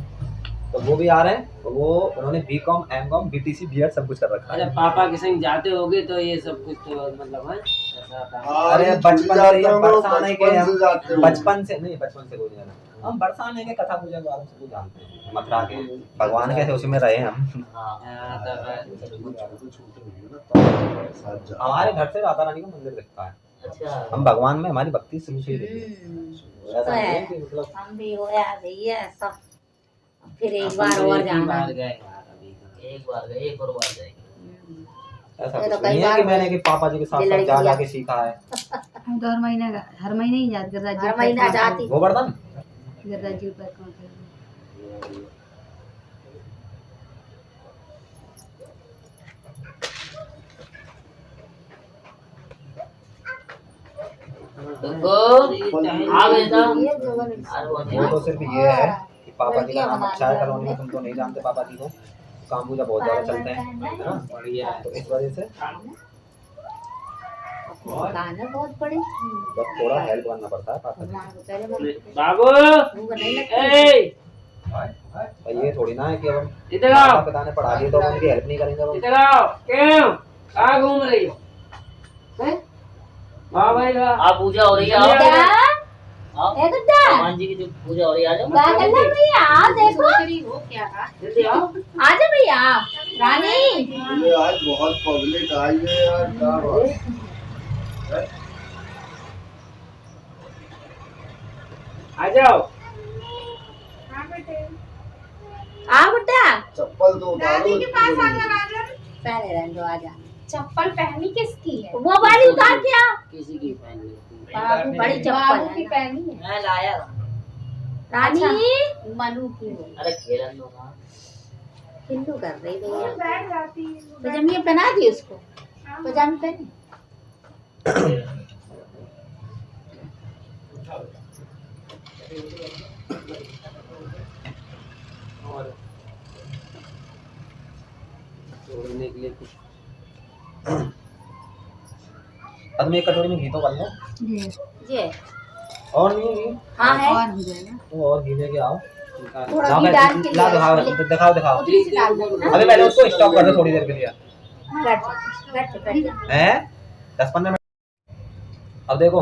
तो वो भी आ रहे हैं तो वो उन्होंने बीकॉम एमकॉम बीटीसी बीएड सब कुछ कर रखा अच्छा है पापा के संग जाते होगे तो ये सब कुछ तो मतलब है ऐसा था। हाँ, अरे ये बचपन जाते से ये हो, बरसाने के बचपन से जाते हो। बचपन से नहीं बचपन से कोई नहीं जाना हम बरसाने के कथा पूजा के बारे में सब कुछ जानते हैं मथुरा के भगवान के थे उसी में रहे हम हाँ हाँ, तो है। छोटे होंगे ना, साथ जा। हमारे घर से राधा रानी का मंदिर दिखता है अच्छा हम भगवान में हमारी भक्ति शुरू से ही रही है तो ऐसा है नहीं है कि मतलब हम भी होया भैया सब फिर एक अपन बार तो और एक ही जाना बार गए यार अभी। एक बार गए एक और बार जाएंगे ऐसा ये तो कुछ कई नहीं है बार कि मैंने कि पापा जी के साथ ये साथ जा लड़कियां- जाके सीखा है हम तो हर महीने ही याद कर हर महीना जाती गोवर्धन राजीव पर तुमको हाँ बेटा ये जवन अरे वो वो तो सिर्फ ये है कि पापा जी का नाम अच्छा है कॉलोनी में तुम तो नहीं जानते पापा जी को काम पूजा बहुत ज्यादा चलते हैं है ना बढ़िया तो इस वजह से दुकान है बहुत बड़ी बस थोड़ा हेल्प करना पड़ता है पापा जी भगवान को पहले बोल बाबू भूख नहीं लगती ए और ये थोड़ी ना है कि अब हम इधर आओ माता पिता ने पढ़ा दिए तो हम उनकी हेल्प नहीं करेंगे अब इधर आओ क्यों कहाँ घूम रही हो हैं? वाह भाई वाह आप पूजा हो रही है चलिए, आप क्या आप है गुड्डा हनुमान जी की जो पूजा हो रही है आ जाओ क्या कर रहे भैया आ देखो जल्दी आओ आ जाओ भैया रानी ये आज बहुत पब्लिक आई है यार, क्या बात है? आ जाओ आ गुड्डा चल चप्पल तो उतारो। पहले रहने दो, आजा। चप्पल पहनी किसकी है? वो वाली उतार के आ। किसी की पहन ली। बाबू बड़ी चप्पल बाबू है की ना। पहनी है। मैं लाया। रानी मनु की हो। अरे खेलन दो ना। किल्लू कर रही भैया। बैठ जाती है। पजामी पहना दी उसको। पजामी पहनी। छोड़ने के लिए कुछ अब मैं एक कटोरी में घी तो कर लो। ये और नहीं है घी? हाँ है। और हो जाएगा। तो और घी लेके आओ। थोड़ा लाओ घी मैं- डाल के ला ले दिखाओ आओ। दिखाओ दिखाओ। उतरी से डाल दो ना। अभी पहले उसको स्टॉप कर दो थोड़ी देर के लिए। बैठ। हैं 10-15 मिनट। अब देखो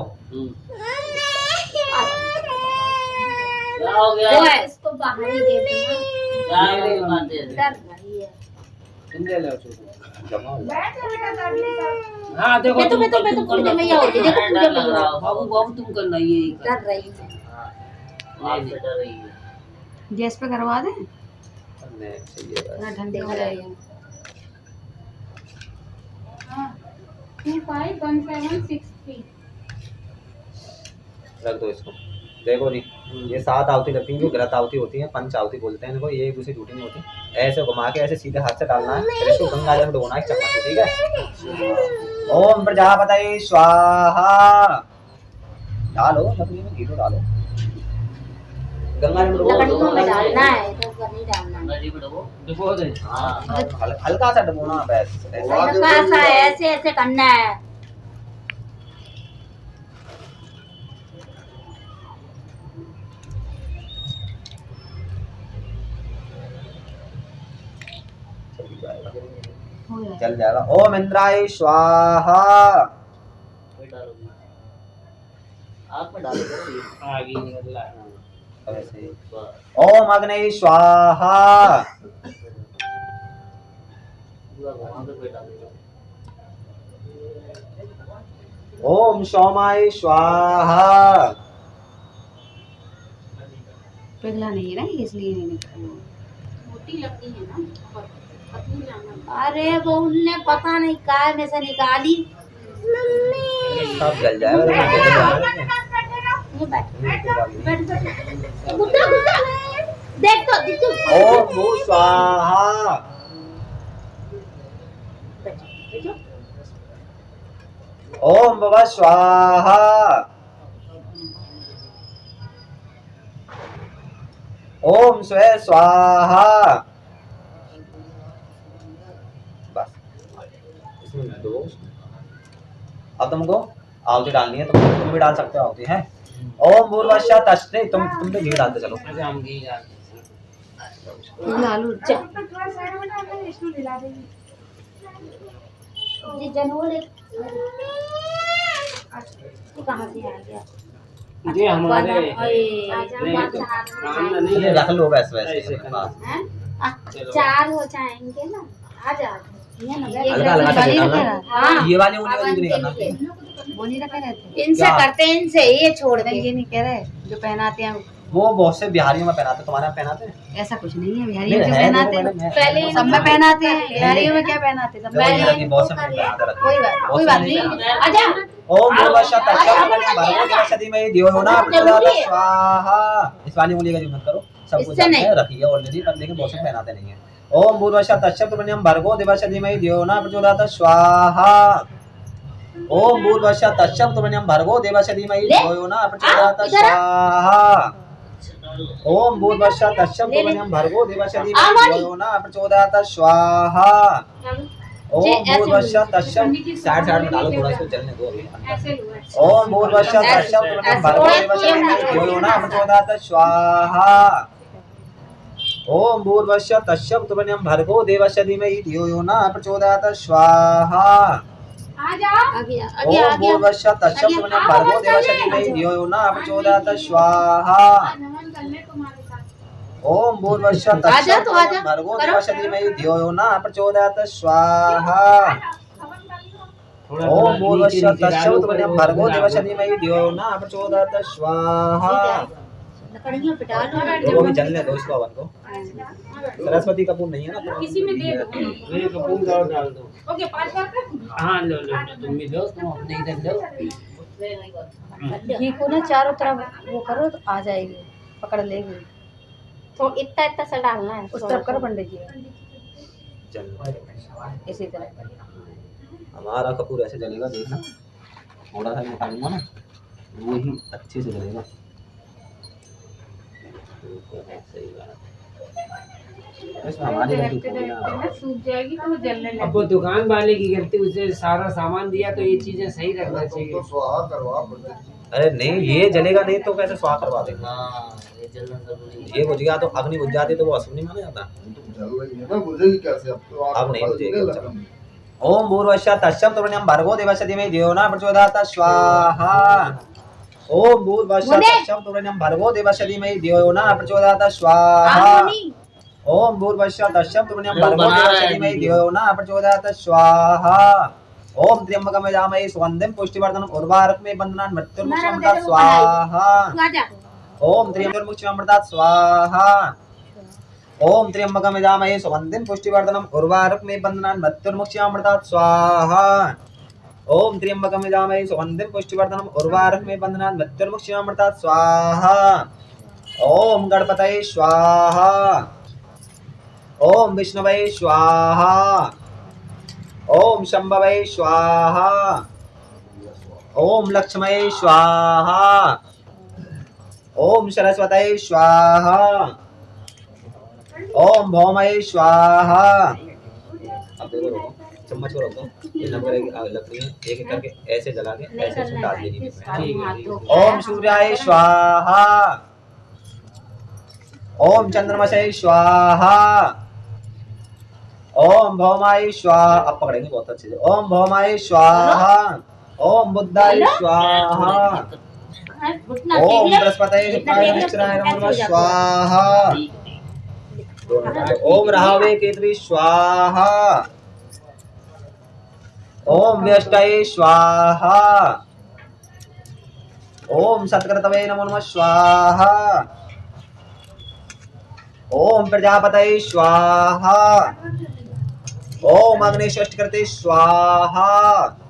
क्या हो गया? वो है। इसको बाहर ही दे देना। क्या बात है? डर रही है। तुम ले लो छोटू। जमा हो गया। बैठ जा बेटा, दादी के साथ। हाँ देखो मैं तो पूजा में यहाँ होती, देखो पूजा में लग रहा यहाँ। हो। बाबू बाबू तुम करना ये डर रही है। आपसे डर रही है। गैस पे करवा दे, नहीं सही है बस। ना ठंडी हो जाएगी। 251763। रख दो इसको। देखो जी ये 7 आवती लगती हैं जो गलत आवती होती हैं, पंच आवती बोलते हैं इनको। ये एक दूसरी झूठी नहीं होती। ऐसे घुमा के ऐसे सीधे हाथ से डालना है, फिर इसको गंगा जल में डुबोना है चम्मच से, ठीक है। ओम प्रजापतये स्वाहा। डालो लकड़ी में घी तो डालो। गंगा जल में डुबो। लकड़ियों में डालना है, तो ऊपर नहीं डालना है। नदी में डुबो। देखो दे। हाँ, हल्का सा डुबोना बस ऐसे। हल्का सा ऐसे ऐसे करना है। हो जाएगा। चल जाएगा। ओम इंद्राय स्वाहा। फिर डालोगी। आग में डालोगी। आगे निकल रहा है। अब ऐसे ही। बस। ओम अग्नि स्वाहा। पूरा घुमा के फिर डालोगी। ओम सोमाय स्वाहा। पिघला नहीं है ना, इसलिए नहीं निकल। मोटी लकड़ी है ना, पतली जाना। अरे वो उनने पता नहीं काय में से निकाली। सब जल जाएगा। ये बैठ गुड्डा देख तो दिख तो। ओम भू स्वाहा। ओम भव स्वाहा। ओम स्वे स्वाहा। बस इसमें दो। अब तुमको आहुति डालनी है, तुम भी डाल सकते हो आहुति है। ओम भूर्भुवस्सुः तस्मै। तुम तो घी डालते चलो। अच्छा हम घी डालते हैं। पिघला आलू। थोड़ा साइड में डालना है, इसको हिला देंगे। ये जनोल ये कहाँ से आ गया? ये हमारे ये रख लो बस वैसे ऐसे अपने पास। चलो। 4 हो जाएंगे ना, आ जाओ। हल्का हल्का सा ये डालना। हाँ। ये वाली उंगली वाली नहीं करना। वो नहीं रखे रहते। इनसे क्या? करते हैं, इनसे ये छोड़ नहीं, दे। ये नहीं कह रहे जो पहनाते हैं वो बहुत से बिहारियों में पहनाते, तुम्हारे यहाँ पहनाते हैं? ऐसा कुछ नहीं है। नहीं, बिहारियों में है, पहनाते देखो हैं, मैडम, पहले मैं- सब में पहनाते हैं। बिहारियों में क्या पहनाते सब देखो, ये में। लगी, बहुत से में पहनाते रहते हैं। कोई बात नहीं। आजा। ओम भूर्भुवस्सुः तस्मै धीमहि धियो यो नः प्रचोदयात् स्वाहा। इस वाली उंगली का मत करो, सब कुछ इससे नहीं। रखी है ऑलरेडी, पर लेकिन बहुत से पहनाते नहीं है। ओम भूर्भुवस्सुः तस्मै भर्गो देवस्य धीमहि धियो यो नः प्रचोदयात् स्वाहा। ओम भूर्भुवस्सुः तस्मै भर्गो देवस्य धीमहि धियो यो नः प्रचोदयात् स्वाहा। ओम भूर्भुवस्सुः तस्मै भर्गो देवस्य धीमहि धियो यो नः प्रचोदयात् स्वाहा। ओम भूर्भुवस्सुः तस्मै साइड में डालो, थोड़ा सा चलने दो अभी। ऐसे लो, ऐसे। ओम भूर्भुवस्सुः तस्मै भर्गो देवस्य धीमहि धियो यो नः प्रचोदयात् स्वाहा। ओम भूर्भुवस्सुः तस्मै भर्गो देवस्य धीमहि धियो यो नः प्रचोदयात् स्वाहा। आ जाओ। आगे ओम भूर्भुवस्सुः तस्मै भर्गो देवस्य धीमहि धियो यो नः प्रचोदयात् स्वाहा। नमन कर ले तुम्हारे साथ। ओम भूर्भुवस्सुः तस्मै भर्गो देवस्य धीमहि धियो यो नः प्रचोदयात् स्वाहा। ओम भूर्भुवस्सुः तस्मै भर्गो देवस्य धीमहि धियो यो नः प्रचोदयात् स्वाहा। लकड़ियाँ पिटा लो। तो वो भी जलने दो इसको हवन को। सरस्वती कपूर नहीं है ना पूरा। किसी में दे दो। मेरे कपूर और डाल दो। ओके 5 बार का। हाँ लो लो तुम भी लो, तुम अपने इधर लो। घी को ना चारों तरफ वो करो तो आ जाएगी, पकड़ लेगी। तो इतना इतना सा डालना है उस तरफ करो पंडित जी, जलने इसी तरह। हमारा कपूर ऐसे जलेगा, देखना थोड़ा सा निकालूंगा ना वो ही अच्छे से जलेगा। सही बात। इसमें हमारी गलती थोड़ी ना। सूख जाएगी तो वो जलने अब वो दुकान वाले की गलती, उसे सारा सामान दिया तो ये चीजें सही रखना तो चाहिए। स्वाहा करवा पंडित जी। अरे नहीं, ये जलेगा नहीं तो कैसे स्वाहा करवा देंगे। हाँ ये जलना जरूरी है। ये बुझ गया तो अग्नि बुझ जाती तो वो अशुभ नहीं माना जाता। तो जल रही है ना, बुझेगी कैसे? अब तो अब नहीं बुझेगी, बुझने चलो। लगा। ओम भूर्भुवस्सुः तस्सम तुर्यं भर्गो देवस्य धीमहि धियो न प्रचोदयात् स्वाहा। ओम भूर्भुवस्सुः तस्सम तुर्यं भर्गो देवस्य धीमहि धियो न प्रचोदयात् स्वाहा। ओम भूर्भुवस्सुः तस्सम तुर्यं भर्गो देवस्य धीमहि धियो न प्रचोदयात् स्वाहा। ओम त्र्यंबकं यजामहे सुगंधिं पुष्टिवर्धनम् उर्वारुकमिव बन्धनान् मृत्युर्मुक्षीयमामृतात् स्वाहा। ओम त्र्यंबकं स्वाहा। ओम त्र्यंबकं यजामहे सुगंधिं पुष्टिवर्धनम् उर्वारुकमिव बन्धनान् मृत्युर्मुक्षीयमामृतात् स्वाहा। ओम त्र्यंबकं यजामहे सुगंधिं पुष्टिवर्धनम् उर्वारुकमिव बन्धनान् मृत्युर्मुक्षीयमामृतात् स्वाहा। ओम गणपतये स्वाहा। ओम विष्णवे स्वाहा। ओम शंभवे स्वाहा। ओम लक्ष्मये स्वाहा। ओम सरस्वतये स्वाहा। ओम भौमये स्वाहा। अब देखो देखो चम्मच को रखो, ये नंबर लकड़ी है एक एक करके ऐसे जला के ऐसे इसमें डाल देनी है। ओम सूर्याय स्वाहा। ओम चंद्रमसे स्वाहा। ओम भौमाय स्वाहा। अब पकड़ेंगे बहुत अच्छे से। ओम भौमाय स्वाहा। ओम बुद्धाय स्वाहा। ओम बृहस्पतये शुक्राय निश्चराय नमः स्वाहा। ओम राहवे केतवे स्वाहा। ओम व्यष्टये स्वाहा। ओम सत्कृतवे नमो नमः स्वाहा। ओम प्रजापतये स्वाहा। ओम अग्निष्टकृते स्वाहा।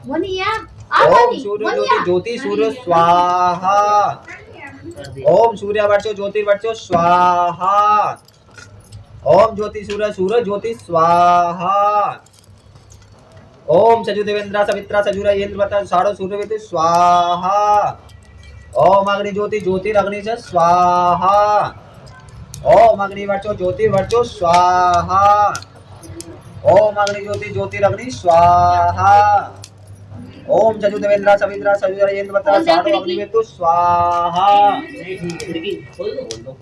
ओम सूर्य ज्योति ज्योति सूर्य स्वाहा। ओम सूर्य वर्चो ज्योति वर्चो स्वाहा। ओम ज्योति सूर्य सूर्य ज्योति स्वाहा। ओम सजु देवेंद्र सवित्रा सजुरा इंद्रवता सारो सूर्यवती स्वाहा। ओम अग्नि ज्योति ज्योति अग्नि से स्वाहा। ओम अग्नि वर्चो ज्योति वर्चो स्वाहा। ओम अग्नि ज्योति ज्योति अग्नि स्वाहा। ओम सजु देवेंद्र सवित्रा सजुरा इंद्रवता सारो अग्नि में तो स्वाहा। खोल दो।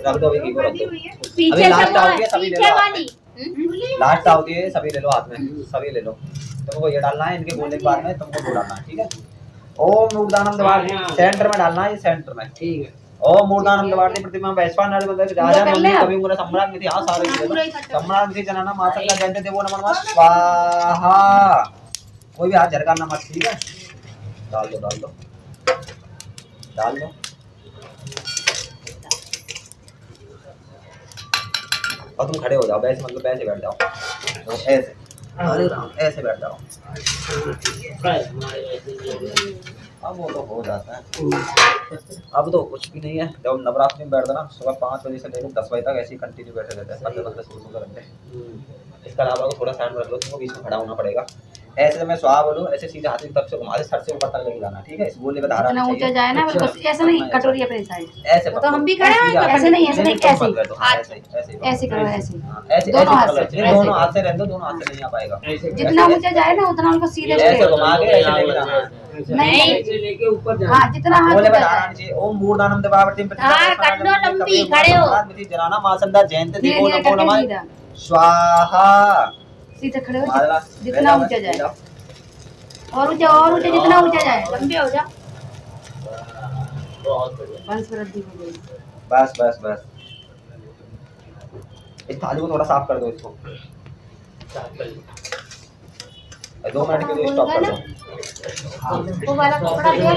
रख दो अभी, रख दो। अभी लास्ट आओगी है, सभी ले लो हाथ में। लास्ट आओगी है, सभी ले लो हाथ में, सभी ले लो। तुमको ये डालना है, इनके बोलने के बाद में तुमको वो डालना है, ठीक है। ओम मूर्धानम दवार सेंटर में डालना है, ये सेंटर में, ठीक है। ओम मूर्धानम दवार प्रतिमा वैश्वान नारी बंदर राजा मंदिर कवि गुण सम्राट मिथि हां सारे ले लो। सम्राट मिथि जनाना मातंगा जयंते देवो नमः स्वाहा। कोई भी हाथ झरकाना मत, ठीक है। डाल दो डाल दो डाल दो। और तुम खड़े हो जाओ, वैसे मतलब वैसे बैठ जाओ, ऐसे। अरे राम, ऐसे बैठ जाओ। अब वो तो हो जाता है। अब तो कुछ भी नहीं है। जब नवरात्रि में बैठ ना, सुबह 5 बजे से लेकर 10 बजे तक ऐसे ही कंटिन्यू बैठे रहते हैं, 15 शुरू करते हैं। इसका अलावा थोड़ा साइड में रख लो, तुमको बीच में खड़ा होना पड़ेगा। ऐसे जब मैं स्वाहा बोलूं, ऐसे सीधे हाथ की तरफ से घुमा दे, सर से ऊपर तक लेके जाना, ठीक है। इस बोलने पे धारा इतना ऊंचा जाए ना, बस ऐसा नहीं, कटोरी अपने साइड। ऐसे तो हम भी खड़े हैं, ऐसे नहीं, ऐसे नहीं, ऐसे ऐसे ऐसे करो, ऐसे ऐसे दोनों हाथ से, दोनों हाथ से रहने दो, दोनों हाथ से नहीं आ पाएगा। जितना ऊंचा जाए ना उतना उनको सीधे ऐसे घुमा के ऐसे लेके जाना है। नहीं ऐसे लेके ऊपर जाना। हाँ, जितना हाथ बोले ऊंचा बता जाए। रहा जी। ओम मूर्धानम देवावतीं हाँ, कन्नो लंबी, खड़े हो। मिथि जनाना मासंदा जयंते धीरे देवो धीरे नमो करके नमः सीधा स्वाहा। सीधे खड़े हो, मारला, जितना ऊंचा जाए, और ऊंचा जितना ऊंचा जाए, लंबे हो जा। वंश वृद्धि हो गई। बस बस बस। इस थाली को थोड़ा साफ कर दो, इसको 2 मिनट के लिए स्टॉप कर दो। वो वाला कपड़ा दे।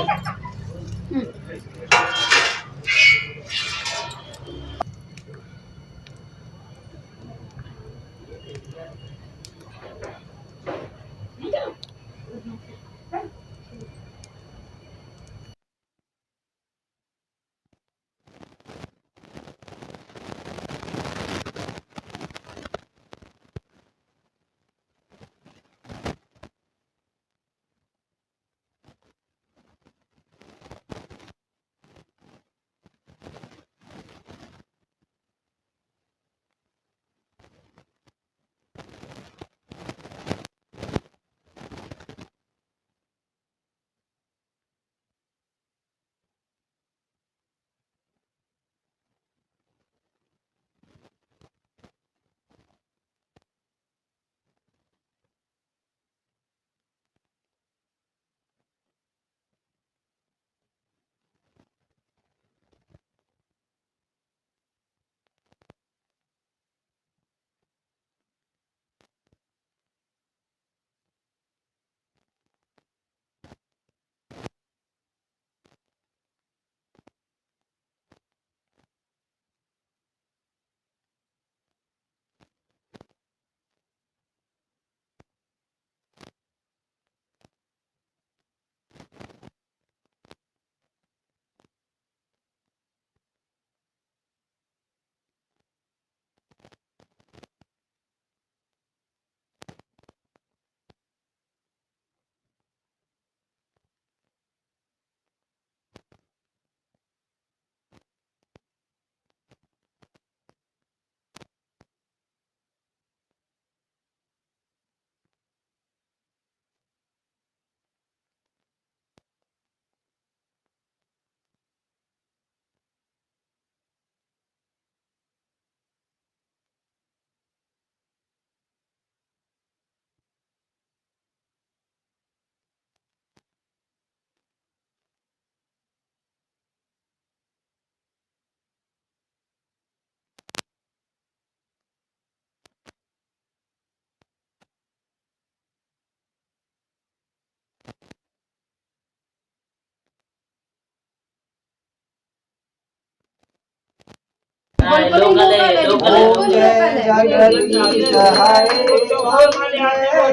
गाना है, लोकल है, लोकल है। ओम जय जगदीश हरे,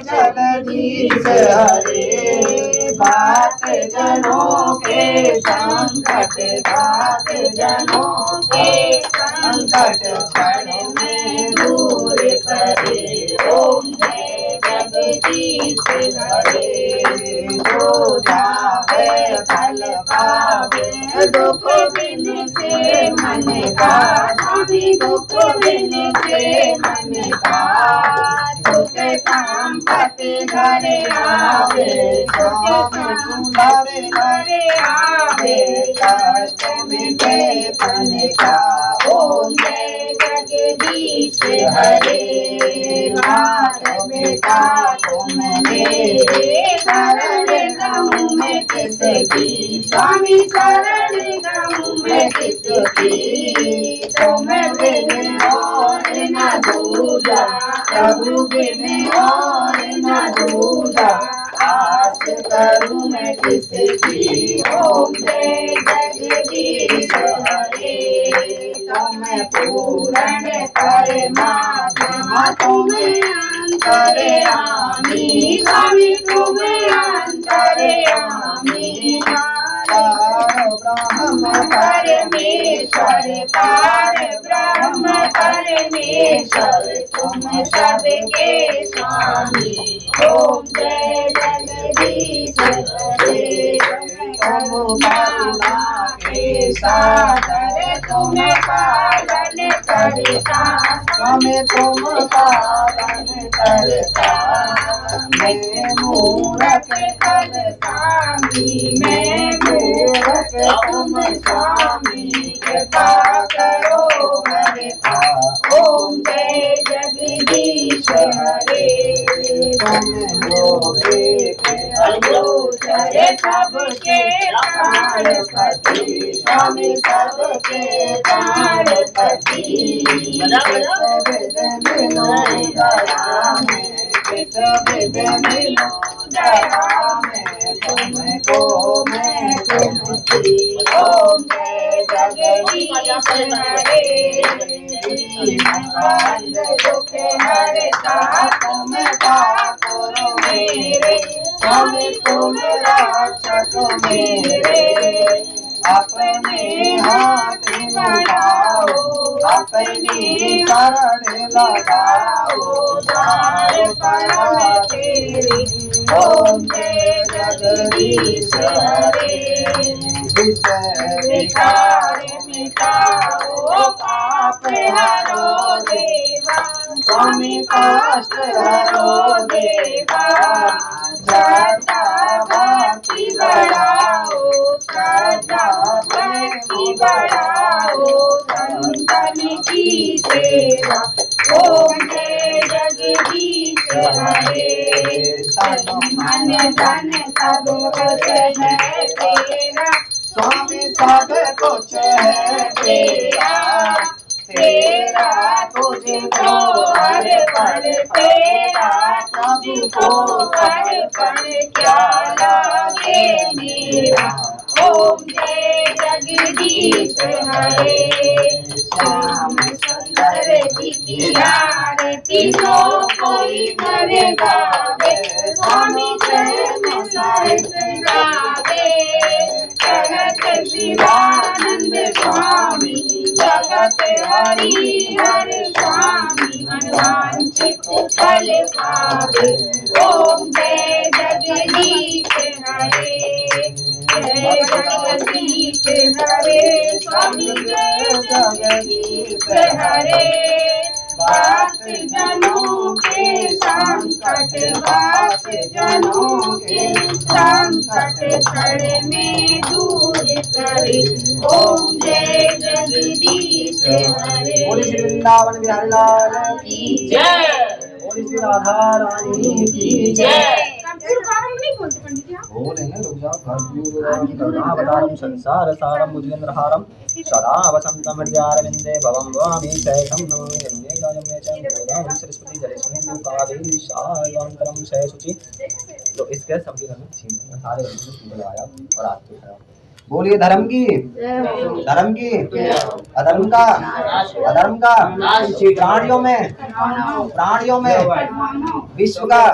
जगदीश हरे, बात जनों के संकट, बात जनों के संकट क्षण में दूर करे। ओम जय जगदीश हरे, जो जावे फल पावे, दुख बिन से मन का, स्वामी दुख बिन से मन का, सुख संपत्ति घर आवे, सुख संपत्ति घर आवे, कष्ट मिटे तन का। ओम जय जगदीश हरे, नाथ बेटा तुम मेरे, शरण गहूँ मैं किसकी, स्वामी शरण गहूँ मैं किसकी, तुम बिन और न दूजा, प्रभु बिन और न दूजा, आस करूँ मैं किसकी। ओम जय जगदीश हरे, तुम पूर्ण परमात्मा, तुम अंतर्यामी, स्वामी तुम अंतर्यामी, ब्रह्म परमेश्वर, पार ब्रह्म परमेश्वर, तुम सबके स्वामी। ओम जय जगदीश हरे, तुम करुणा के सागर, तुम पालन करता, तुम पालन करता, मैं मूरख फलसामी, मैं मूरख तुम स्वामी, कृपा करो हरता। ओम जय जगदीश हरे, तुम हो एक अगोचर, सबके प्राणपति, स्वामी सबके प्राणपति, मिलो दया में, मिलो दया में, तुमको मैं तुमकी। ओम जय जगदीश हरे, दीनबंधु दुख हरता, तुम ठाकुर मेरे, स्वामी तुम रक्षक मेरे, अपने हाथ बढ़ाओ, अपनी शरण लगाओ, दार परम तेरी। ओम जय जगदीश हरे, विकार मिटाओ, पाप हरो देवा, स्वामी कष्ट हरो देवा, श्रद्धा भक्ति बढ़ाओ, श्रद्धा भक्ति बढ़ाओ, संतन की सेवा। ओम जय जगदीश हरे, तन मन धन सब कुछ है तेरा, स्वामी सब कुछ है तेरा, तेरा तुझको अर्पण, तेरा तुझको अर्पण, क्या लागे मेरा। ओम जय जगदीश हरे, श्याम सुंदर जी की आरती जो कोई करे गावे, स्वामी चरण सहित गावे, कहत शिवानंद स्वामी, जगत हरि हर स्वामी, मनवांछित फल पावे। ओम जय जगदीश हरे, जय जगदीश हरे, स्वामी जय जगदीश हरे, वास जनों के संकट, वास जनों के संकट क्षण में दूर करे। ओम जय जगदीश हरे। बोले श्री वृंदावन बिहारी लाल की जय, बोले श्री राधा रानी की जय। बोलेंगे लोग करुणावतारम संसार सारम भुजगेन्द्रहारम सदा वसंतम हृदयारविंदे भवं भवामि शैखं नमामि गंगे गायमे च गोदावरी सरस्वती जलेस्मिन् कावेरी शायन्तरं शय शुचि। तो इसके सबके घर में सारे घर में लगाया और आपके बोलिए धर्म की, धर्म की, अधर्म का, अधर्म का, प्राणियों में, प्राणियों में, विश्व का।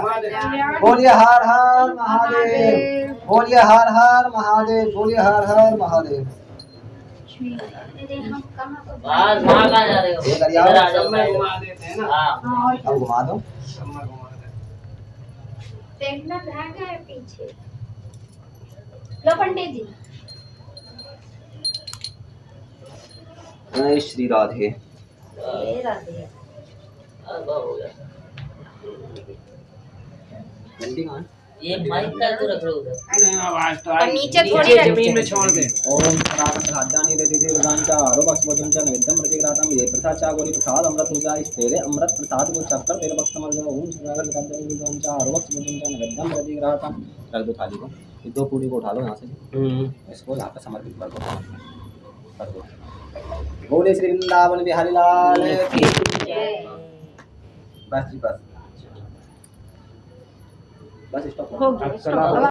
बोलिए हर हर महादेव, बोलिए हर हर महादेव, बोलिए हर हर महादेव। बस वहाँ कहाँ जा रहे हो? ये करिए आप। इधर आ जाओ। घुमा देते हैं ना। हाँ अब घुमा दो। देखना धागा है पीछे। लो पंडित जी। जय श्री राधे। ये राधे। हो गया। घंटी कहाँ है? ये माइक का तो रख लो उधर। नहीं, आवाज तो और आई। नीचे थोड़ी रखी जमीन में छोड़ दे। ओम सदानंद खाद्यानि देते उदांचा आरोपक्ष भोजनचा नैवेद्यम प्रतिग्रातम ये प्रसाद चा गोरी प्रसाद अमृत पूजा इस तेरे अमृत प्रसाद को चक्कर तेरे भक्त समर्पण ओम सदानंद खाद्यानि उदांचा आरोपक्ष भोजनचा नैवेद्यम प्रतिग्रातम। रख दो थाली को, ये दो पूरी को उठा लो यहाँ से, इसको यहाँ पे समर्पित कर दो, कर दो। बोले श्री वृंदावन बिहारी लाल की। बस जी बस, बस स्टॉप। हो गया।